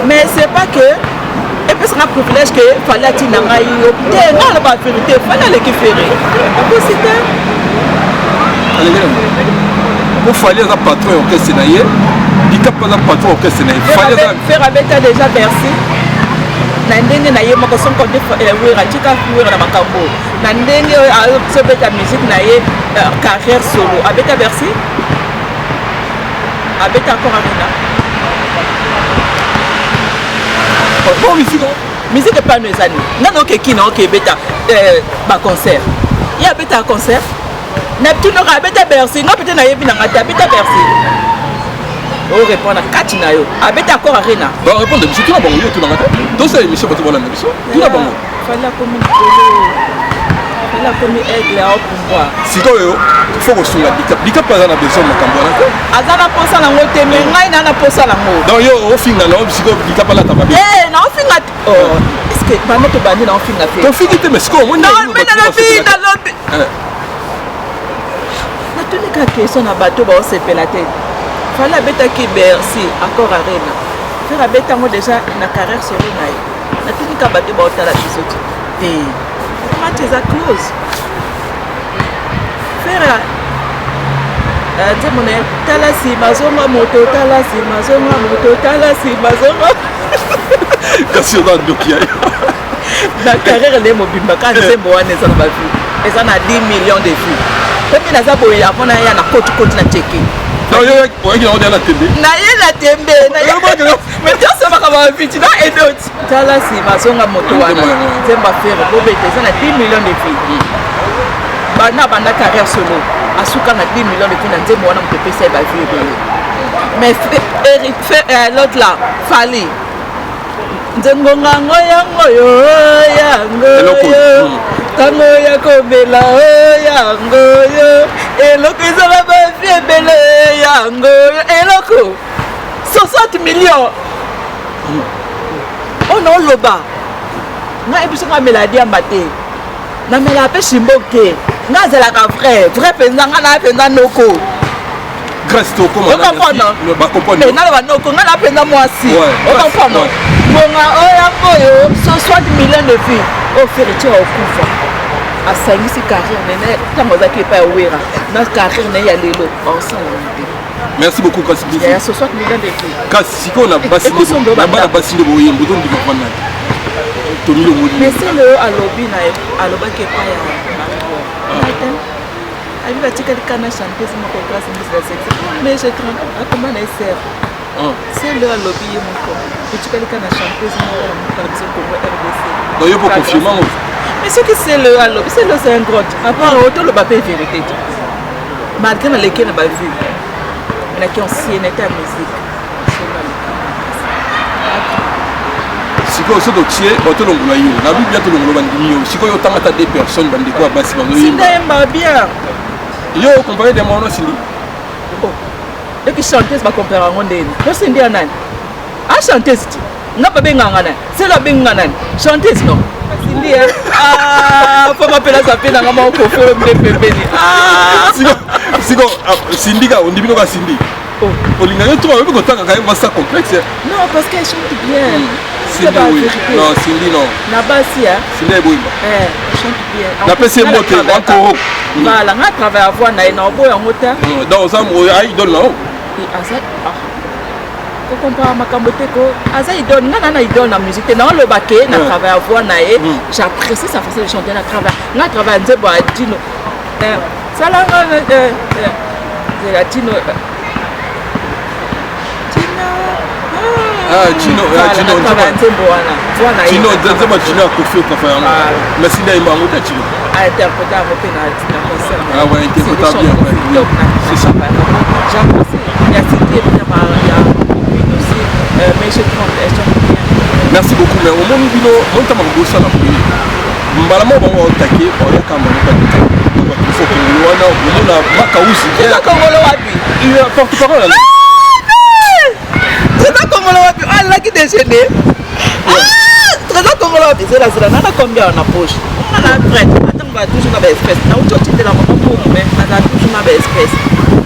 S2: mais c'est pas que et puis c'est un privilège que fallait qu'il n'a pas eu non la vérité fallait les kiférer
S1: pour fallait un patron au Sénaïe il cap pas un patron au Sénaïe fallait
S2: faire avec déjà Bercy na ndenge na ye moko son côté wera tika wera na makambo na ndenge so beta musique na ye carrière solo avec Bercy avec encore Arena
S1: bon
S2: musique pas nos amis non ok qui non ok beta ba concert il y a beta concert Neptune aura beta Bercy non peut-être na ye bina ngata beta Bercy on répond à 4 na yo abeta encore Arena
S1: ba répondre monsieur tout na bango yo tout na ngata donc c'est émission bato bona na biso tout na bango
S2: fallait comme la première aigle à pouvoir
S1: sikoyo faut kosunga dikap pas na besoin makambo na
S2: azana posa na ngote mais ngai na posa na ngo
S1: donc yo ofinga na siko dikap la tababi
S2: na ofinga oh est-ce que bana to bandi na ofinga fait
S1: to fiki mais siko moi
S2: non mais na lobby na tuni ka question na bateau ba osepela te fallait beta ki Bercy encore Arena faire beta ngo déjà na carrière sur ngai na tuni ka bateau ba otala biso te match is close faire mon talasi mazonga moto talasi mazonga moto talasi mazonga
S1: kasi dans dokia
S2: na carrière les mobimba quand c'est bon on est ça va vue et ça a 10 millions de vues comme na za boy apona ya na côte na checker
S1: non yo on est na tembe
S2: na ye na tembe na ye mais tu sais pas comment vite na et d'autres talasi mazonga moto wana zemba faire bobete ça a 10 millions de vues bana carrière solo asuka na 10 millions de vues na nzembo wana mpepe ça va vivre mais l'autre là fali nzengonga ngoyango yo yango tango ya komela yango yo eloko ezala ba vie bele yango eloko 60 millions on loba na ebiso nga meladi amba te na mela pe shimboke nga zalaka vrai penza nga na penza noko
S1: grâce to comment
S2: on comprend
S1: ba comprendre
S2: mais na ba noko nga na penza mwasi on comprend bonga oya koyo 60 millions de vues au feritier au kufa asangisi carrière nene tango zaki pa wera na carrière ne ya lelo ensemble.
S1: Merci beaucoup Kasi.
S2: Il y a 60 millions de vues.
S1: Kasi ko na basi na bana basi de boye mbozo ndi mafana
S2: mais c'est le alobi na aloba ke pa ya abi batikali kana chanteuse moko grâce mbisi la sexe mais je trompe akoma na sœur c'est le lobby moko batikali kana chanteuse moko na biso Congo RDC
S1: donc yo pour confirmer
S2: mais ce que c'est le lobby c'est un grotte à part auto le papier vérité malgré na lesquels na ba vu mais qui ancienneté à musique
S1: sikoyo so totie batolongola yo na bibi ya tolongola bandimi yo sikoyo otangata deux personnes bandeko ya basi
S2: bandoyemba bien
S1: yo comparé de mono sindi
S2: et puis chanteuse ba compare ngo ndeni yo sindi ya nani a chanteuse ti ngaba benganga nani c'est la benganga nani chanteuse non sindi faut m'appeler ça pena ngama ko fo mbepembeni
S1: siko sindi ka ondibino ka sindi olinga yo to ba ko tanga ka massa complexe
S2: non parce qu'elle chante bien
S1: Cindy, oui. Non, Cindy, non.
S2: Nabasia.
S1: Cindy est bonne.
S2: Chante bien.
S1: La PC est montée, encore.
S2: Voilà, on a travaillé à voir, on a beau en hauteur.
S1: Dans ça, il donne là-haut.
S2: Quand on parle de ma il donne, il donne la musique. Dans le baquet, on a travaillé à voir, j'apprécie sa façon de chanter, on a travaillé à Dino. Ça là, c'est la Dino.
S1: Chino Kofi Okafayama. Mais si il m'a monté Chino.
S2: Interprété à mon pénal.
S1: Ah ouais, interprété bien. C'est ça.
S2: J'apprécie. Il y a cité bien aussi. Mais je trompe.
S1: Merci beaucoup. Mais au moment où on t'a marqué ça là. Mbalamo bon attaquer par la caméra. Il faut que on a Makausi.
S2: Il y a Congolo wapi.
S1: Il y a porte-parole.
S2: Trésor Congolo wapi. Ah là qui déjeuner. Trésor Congolo wapi. C'est là on a combien on a poche. On a prête. Attends va toujours na espèce. Na ucho tinde la maman pour mais na toujours na espèce.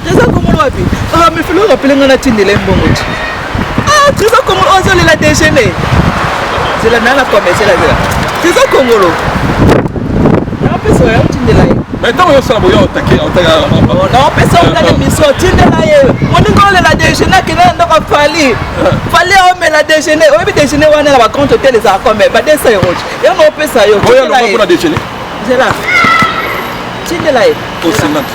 S2: Trésor Congolo wapi. Ah mais faut le rappeler ngana tinde le mbongoti. Ah Trésor Congolo ozo le la déjeuner. C'est la nana comme c'est là. Trésor Congolo. Na pesa ya tinde la.
S1: Mais tant que ça va attaquer,
S2: non, personne n'a l'émission. On a la déjeuner qui n'a pas fallu. Fallait on la déjeuner. On va déjeuner on a la compte les accords mais pas des euros. Et on peut ça yo.
S1: On va pour la déjeuner.
S2: C'est là. Tinde là.
S1: Au 50.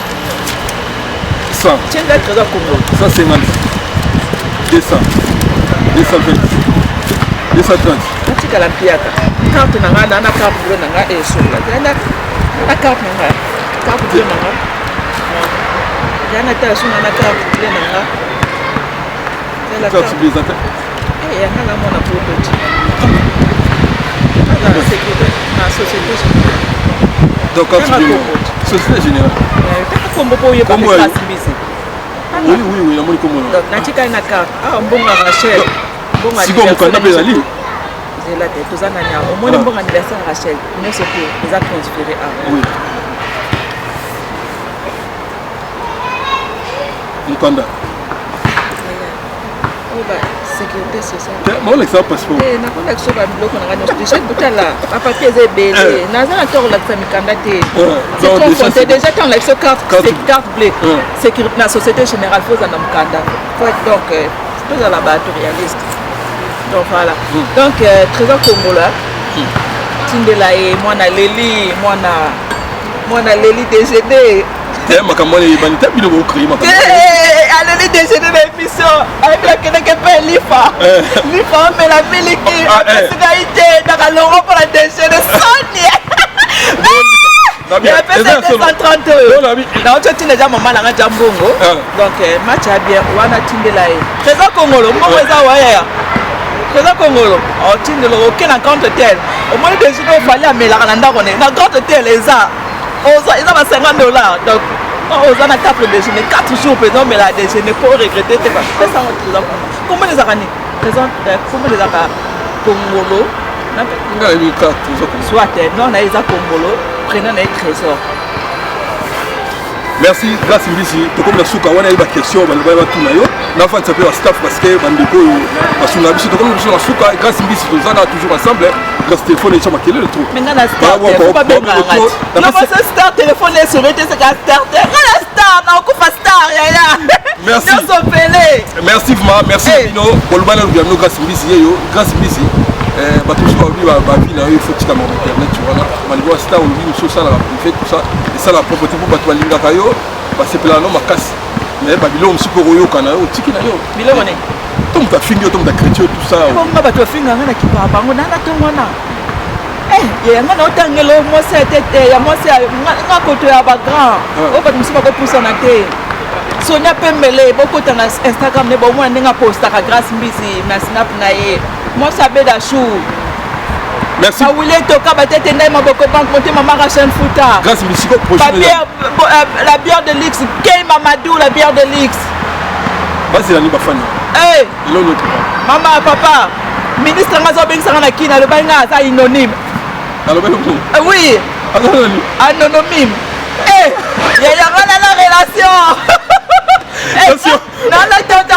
S1: 100.
S2: Tinde là Trésor Congolo.
S1: 150. 200. 220. 230.
S2: Tu as la piata. Carte na carte bleue na et sur la. La carte nanga. Carte bleue nanga. Yana tasu na carte bleue nanga. La carte
S1: bleue zata.
S2: Eh ya nanga mona prototype. La sécurité na société.
S1: Donc carte bleue. Société générale.
S2: Kombo po yeba passe bisi.
S1: Oui, la moni kombo.
S2: Donc na tika na carte. Ah mbonga Rachel. Mbonga.
S1: Si comme quand appelle Ali.
S2: C'est la tête aux anania. Au moins bon anniversaire Rachel. Mais c'est que les a transférés à.
S1: Oui. Mukanda.
S2: Sécurité sociale.
S1: Moi l'exemple passeport.
S2: Eh na kona kusoba biloko na ngano déjà butala a papier ze belé na za na toro la famikanda te. C'est déjà tant la carte c'est carte bleue. Sécurité na société générale faut za na mukanda. Donc tout à la bateau réaliste. Donc voilà. Donc Trésor Congolo. Tindela et moi na Leli déjeuner.
S1: C'est ma campagne banita bino ko créer ma campagne.
S2: Allez déjeuner l'émission avec la que paye l'IFA. L'IFA mais la miliki la personnalité dans la Laurent pour la déjeuner Sonia. Il y a peut-être 130 euros. Non, tu as déjà maman na Jambongo. Donc match a bien wana Tindela et Trésor Congolo mo eza waya. Trésor Congolo, oh Tindela aucun compte tel. Au moins déjeuner il fallait amélioré na ndako na compte tel les a. Ils ont $50. Donc, aux en a 4 déjeuners, 4 jours, mais la déjeuner pour regretter. Comment les a gagnés? Comment les a Congolo? Soit non, ils ont Congolo, prenant les trésors.
S1: Merci, grâce ici. Tout comme la souka, on a eu la question, on va tout nayo. L'enfant s'appelle la staff parce que Bandeko, parce qu'on a vu, tout comme la souka, grâce ici, tout ça, toujours ensemble. Grâce téléphone, ils sont marqués le trou.
S2: Maintenant, la star, il faut pas bien arrêter. Non, c'est star, téléphone est sur c'est la star. La star, non, on fait star,
S1: merci.
S2: Merci,
S1: merci, Vma, merci, Bino. Bolbana, nous avons grâce ici, grâce ici. bato mosusu babi bavi na yo il faut tikama na internet wana maniveau ya star olobi mosusu osalaka privé tout ça esala propreté mpo bato balingaka yo basepelaka no makasi mais babiloko mosusu mpo koyokana yo otiki na yo
S2: biloko nini
S1: to moto afingi yo to moto akrétien yo tout ça
S2: bonga bato bafinganga na kipaka bango nanga ntongo wana yanga na otangela mwasi ya mwasi nga koto ya bagrand oyo bato mosusu bakopusana te Sonia Pembele bokota na Instagram ne bomona ndenge apostaka Grace Mbisi na snap na ye mwasi abeda chou
S1: merci
S2: bawile toka batete ndai maboko banque monte mama Rachel Fouta
S1: Grace Mbisi ko projet
S2: la bière de luxe Kay Mamadou la bière de luxe
S1: basi la ni bafani ilo notre
S2: mama papa ministre ngazo bengisanga na kina le bainga za anonyme
S1: alors ben
S2: oui anonyme y'a la relation non,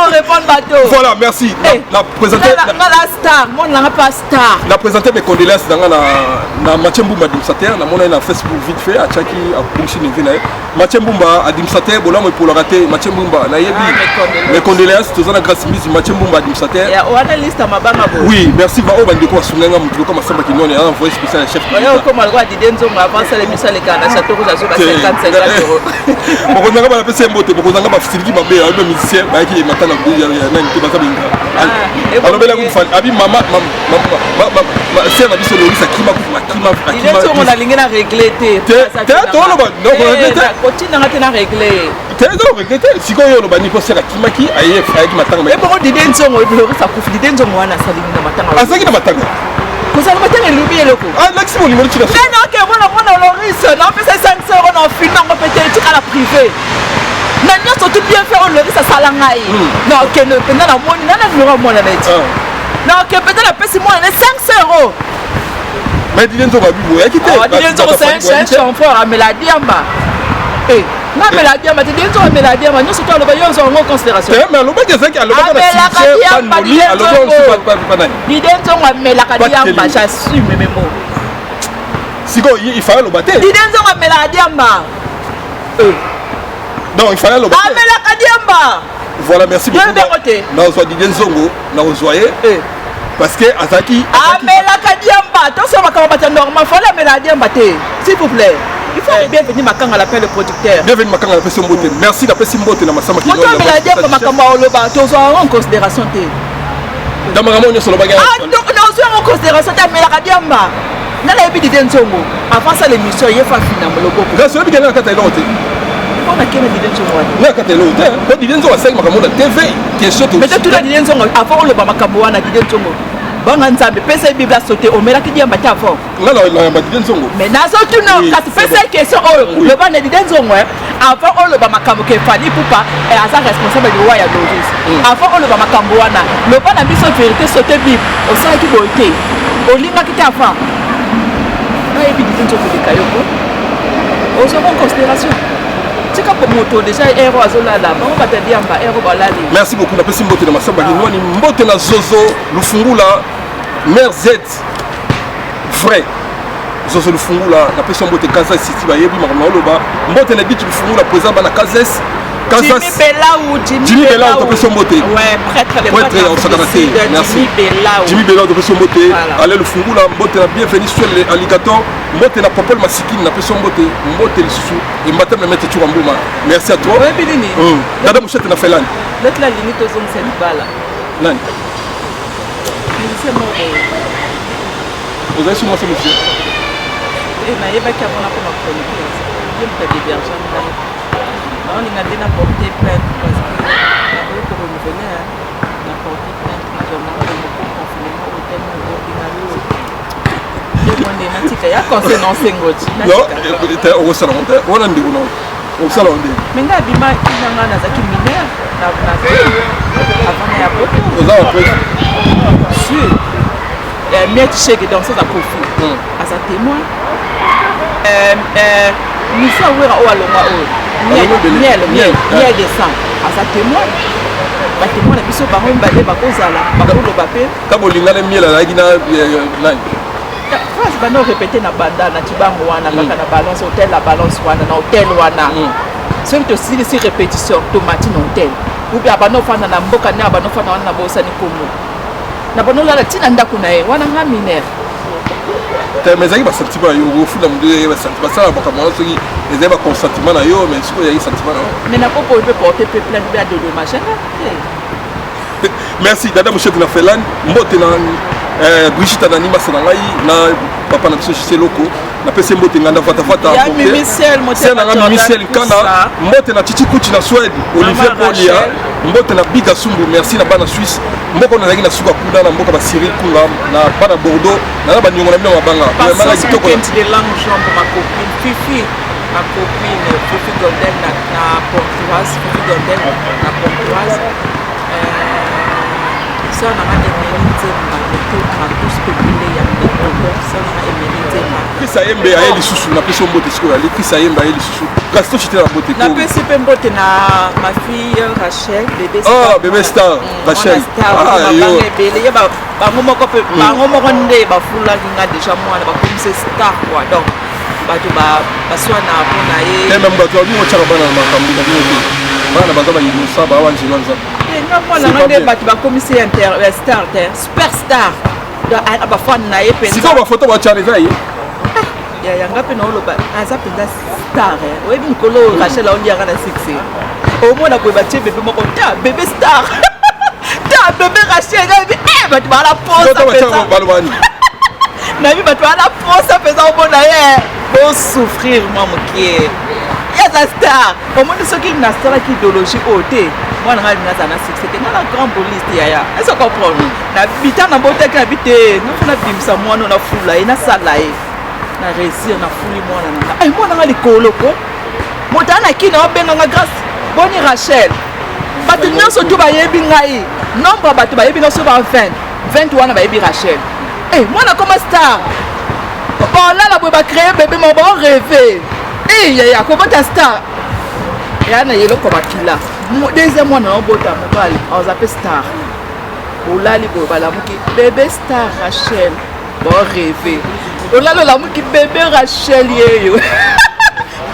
S2: on répond bateau.
S1: Voilà, merci. La présenter
S2: la star, moi n'a pas star.
S1: La présenter mes condoléances dans na Mathieu Mbumba Dimsater, na mona na Facebook vite fait, a chaki a punchi ni vina. Mathieu Mbumba a Dimsater, bola mo pour le rater Mathieu Mbumba na yebi. Mes condoléances tous na grâce mise Mathieu Mbumba Dimsater.
S2: Ya wana liste mabanga bo.
S1: Oui, merci ba o bande ko sunga mutulo comme samba kinone a envoyé spécial chef.
S2: Yo comme algo Didenzo avant ça les misala les kana chateau ko zazo ba 55 euros.
S1: Boko nanga ba la pese mbote, boko nanga ba fitiki ba be a be musicien ba ki matana ko ya nani ke ba sabinga. Alors bela ko fa abi mama c'est ma biso lorisa kima
S2: Didenzo on a lingena régler te.
S1: Te to lo ba no ko régler.
S2: Continue ngate na régler.
S1: Te do régler siko yo lo ba ni ko sera kimaki aye aye matanga.
S2: E boko Didenzo on lorisa ko Didenzo mwana salinga matanga.
S1: Asaki na matanga.
S2: Kozala matanga lubi eloko.
S1: Ah l'accès mon numéro tu l'as.
S2: Non que mwana lorisa na pesa 500 euros na film na peut-être à la privée. Nanya surtout bien faire on lorisa salangai. Non que ne pendant la moni nana vlora mwana net. Non que peut-être la pesa mwana 500 euros.
S1: Mais Didenzo va bibo ya kité.
S2: Didenzo c'est un chanteur à Meladiamba. Na Meladiamba Didenzo à Meladiamba nous surtout le bayon sont en considération.
S1: Mais le bac c'est que le bac
S2: Didenzo à Meladiamba j'assume mes mots.
S1: Siko il fallait le battre.
S2: Didenzo à Meladiamba.
S1: Non, il fallait le battre.
S2: Ah Meladiamba.
S1: Voilà, merci beaucoup. Non, soit Didenzo na ozoyer. Parce que Azaki
S2: Meladiamba, toi ça va quand on normal, faut la Meladiamba s'il vous plaît. Il faut bienvenue Makanga l'appelle le producteur.
S1: Bienvenue Makanga l'appelle Simbote. Merci d'appelle Simbote na masama ki.
S2: Moi Meladiamba Makamba oloba, toi en considération té.
S1: Dans ma ramon sur le bagage.
S2: Ah non, en considération té Meladiamba. Na la yebi Didenzo ngo. Avant ça l'émission il faut finir le logo.
S1: Là celui qui est là quand il est là.
S2: On a quel Didenzo ngo.
S1: Là quand il est là, hein. Didenzo a 5 makambo na TV. Question tout.
S2: Mais tout la Didenzo ngo avant le ba makambo wana Didenzo ngo. Banga nzambe pesa bible sauter o mela ki diamba ta avant.
S1: Nga la ba Didenzo ngo.
S2: Mais nazo tu non kasi pesa question o le ba na Didenzo ngo avant o le ba makambo ke fali pupa et asa responsable de Royal Doris. Avant o le ba makambo wana le ba na biso vérité sauter bible o sa ki boité. O linga ki ta avant. Na ebi Didenzo ko de kayoko. O se en considération. Tika pour moto déjà héros azolala bango batadiamba héros balali.
S1: Merci beaucoup na pesi mbote na masamba kinwani mbote na Zozo Lufungula Mère Z vrai Zozo Lufungula na pesi mbote Kaza City ba yebi makamaloba mbote na bitu Lufungula présent bana Kazes
S2: Jimmy Belaou
S1: de Pression Beauté.
S2: Ouais, prêtre les
S1: prêtre au Sakanate. Merci. Jimmy Belaou de Pression Beauté. Allez le Fungula, Mbote la bienvenue sur l'alligator. Mbote la Popol Masikine na Pression Beauté. Mbote le Soussou. Et Mbatem le Maître Tourambouma. Merci à toi.
S2: Ouais, Bilini.
S1: Dada Mouchette na fait l'âne.
S2: L'autre la limite aux hommes c'est bala.
S1: L'âne.
S2: C'est mort.
S1: Vous avez sur moi ce monsieur.
S2: Et na yeba qui a mon appel à chronique. Il me fait des bergers. On a déjà porté plainte parce que pour renouveler, on a porté plainte pour le confinement au thème de il y a conséquence
S1: non, au salon, on a dit non, au salon.
S2: Mais là, il y a un azaki mineur, avant il y a beaucoup.
S1: Vous avez
S2: sûr. Il y a un chèque dans ce profil. À sa témoin. Il faut avoir au aloma. Miel de sang à sa témoin. Ba témoin na biso bango mbale bakozala bakolo bape.
S1: Kabolinga le miel la gina nani.
S2: Parce que nous répéter na banda na tibango wana kaka na balance hôtel la balance wana na hôtel wana. C'est aussi ces répétitions automatique na hôtel. Ou bien abano fana na mboka na abano fana wana na bosa ni komo. na bano la tina ndako na ye wana nga minere
S1: mais ezalaki basentiment na yo ofunda mondo oyo basala makambo wana soki ezali baconsentiment na yo mais sikoyo ezalaki sentiment na yo
S2: mais napopo oyo mpe porte mpe plainte mpe adodommaganga
S1: merci dada mochef na felan mbote na Brigitte ananimasa na ngai na papa na biso chez loko napesi mbote nganda fatafata nanga mimisiel nkana mbote na chichi kuchi na Suède Olivier Polia mbote na Bika Sumbu merci na bana Suisse mboko nazalaki na suka kuna na mboka ba Cyril Kunga na bana Bordeaux na baniongo na bino mabanga
S2: mala kitoko de langue jambe ma copine Fifi ma copine Fifi Gondel na Portoise Fifi Gondel na Portoise ça na ma emelite ma tous populé ya mboko ça na emelite ma
S1: Krisa Yembe a eli susu na peso mbote siko ali Krisa Yembe a eli susu Gasto chite na mbote ko
S2: na pesi pe mbote na ma fille Rachel bébé star
S1: ah bébé star Rachel
S2: ah yo bébé ya ba bango moko pe bango moko nde ba fula kinga déjà moi ba comme c'est star quoi donc ba to ba swa na pona ye
S1: même ba to ni mo chaka bana makambu na bino bana baza ba yimu saba wanji wanza
S2: moi na nde ba to ba comme c'est star superstar ba fan na ye pe
S1: siko ba photo ba chana zai
S2: ya yanga pe na oloba aza penza star oyebi mikolo Rachel aondiaka na succès omona boye batie bebe moko ta bebe star ta bebe Rachel nayebi bato bala posa nayebi bato bala posa mpenza omona ye bosouffrir mwa mokie eza star omoni soki nasalaki idéologie oyo te mwana ngai naza na succès te nga na grand boliste yaya ese comprendre na bita na mbotaki na bi te nafona bimisa mwana na fula ye nasala ye na réussir na fuli mwana nanga ay mwana nga likolo ko moto ana kina obenganga grâce boni Rachel bato nyonso to bayebi ngai nombre bato bayebi nga so ba 20 wana bayebi Rachel mwana comme star bolala boye bacréer bébé mo bao rêve yaya kobota star yana yeloko bakila deuxième mwana obota mobali azape star olali boye balamuki bébé star Rachel bao rêve olalo la muki bébé Rachel yeyo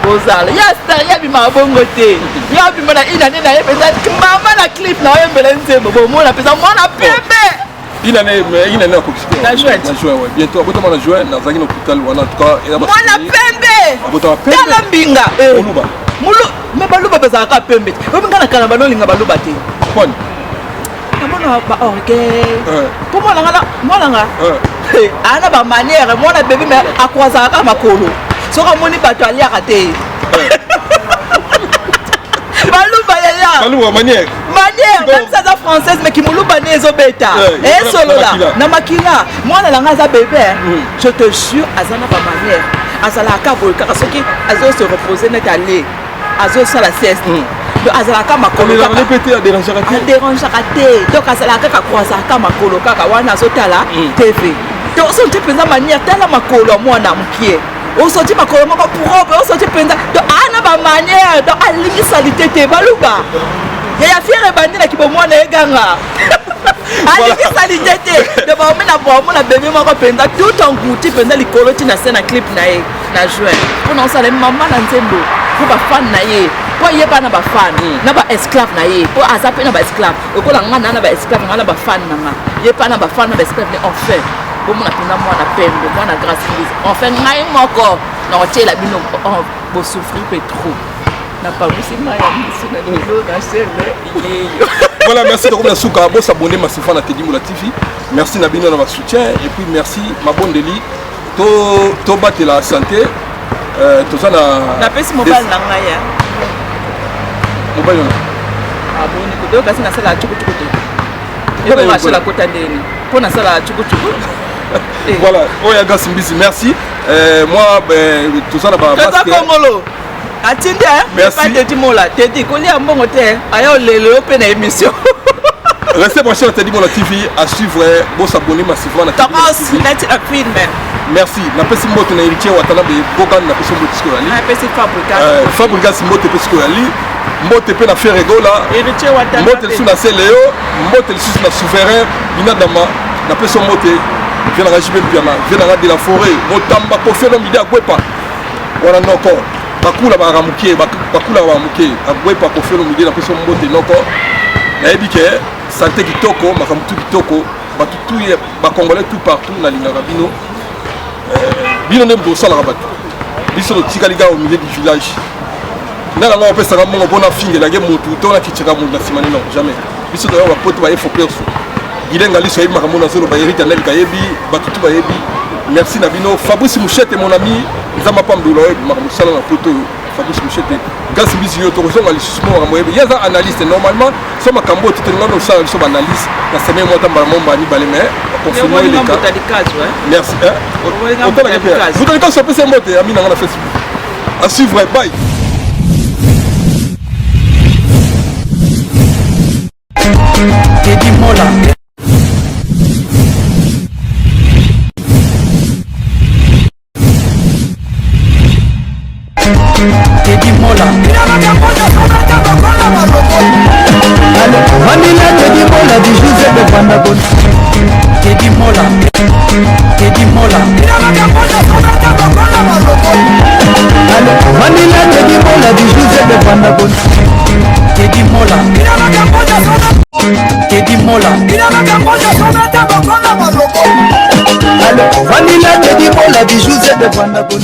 S2: bozala ya star ya bima bongo te ya bima na inane na yepeza mama na clip na yembele nzembo bomona peza mwana bébé
S1: inane na kokisiko
S2: na juin
S1: ouais bientôt abota mwana juin na zaki na hôpital wana en tout cas
S2: mwana pembe
S1: abota pembe
S2: tala mbinga
S1: oluba
S2: mulu me baluba peza ka pembe obinga kana banolinga baluba te
S1: kwani
S2: amona ba orgueil po mwana nga ana ba manière mwana bébé me akwazaka ka makolo soka moni bato aliaka te baluba yaya
S1: baluba manière
S2: même ça za française mais kimuluba ne ezobeta solola na makila mwana langa aza bébé je te jure azana ba manière azalaka boye kaka soki azo se reposer net aller azo sala sieste azalaka makolo aderangeaka te donc azalaka kaka kwazaka makolo kaka wana azotala tv donc osoti mpenza manière tala makolo ya mwana mokie osoti makolo moko propre osoti mpenza donc ana bamanière donc alingisali te baluba yaya fiere ebandinaki bomwana eganga alingisali te donc baomena bomona bebe moko mpenza tout engouti mpenza likolo ntina se na clip na ye na juin mpona osala mama na nzembo mpo bafane na ye mpo yeba na bafane na baesclave na ye mpo aza mpe na baesclave okola nga na baesclave nga na bafane na nga ye mpa na bafane na baesclave ne enfin bomona mpenza mwana pembe mwana grâce lise enfin ngai moko na kotiela bino bosouffrir mpe trop na pamisi mai ya miso na lelo na chele ileyo
S1: voilà merci de comme souka bo s'abonner massivement na Teddy Moula TV merci na bino na ba soutien et puis merci mabondeli to batela santé toza
S2: na pesi mobile na ngai ya
S1: mobile na
S2: aboni ko donc asina sala chukuchuku te eko rachela kota ndeni po na sala chukuchuku
S1: voilà oya gasi mbisi merci moi toza na ba
S2: basket Kongolo atinde pas Teddy Moula Teddy kolia mbongo te ayo lelo pe na émission
S1: restez branchés à Teddy Moula TV à suivre bon s'abonner massivement na Teddy Moula TV merci na pesi mbote na héritier watana be bokan na pesi mbote siko ali
S2: na pesi
S1: fabrikas mbote pesi siko ali mbote pe na faire gola
S2: héritier watana
S1: mbote suna seleo mbote suna na souverain bina dama na pesi mbote vient na jibe piana vient na de la forêt motamba ko faire midi agwepa wana noko bakula baramuke bakula baramuke agwepa ko faire midi na pesi mbote noko na ebike santé kitoko makamtu kitoko bato tout bacongolais tout partout nalingaka bino bino nde bosalaka bato biso totikali kaka au milieu du village ndanga nga opesaka mbongo mpona fingelake motu to nakitiaka motu na nsima nino jamais biso toyaka bapoto baye fo perso gilenga liso ayebi makambo na zolo bayeri tanelika yebi bato tu bayebi merci na bino Fabrice Mouchete mon ami nzamba pambula oyebi makambo sala na poto Fabrice Mouchete gasi biso yo tokozonga lisusu mo makambo yebi yaza analyste normalement so makambo titenga no sala biso analyse na semaine mo tamba momba ni baleme confirmer les cas merci vous allez quand ça peut se monter ami na Facebook à suivre bye
S3: Teddy Mola Teddy Mola Vanilla Teddy Mola du José de Vandagon Teddy Mola Teddy Mola Vanilla Teddy Mola du José de Vandagon Teddy Mola Teddy Mola Vanilla Teddy Mola du José de Vandagon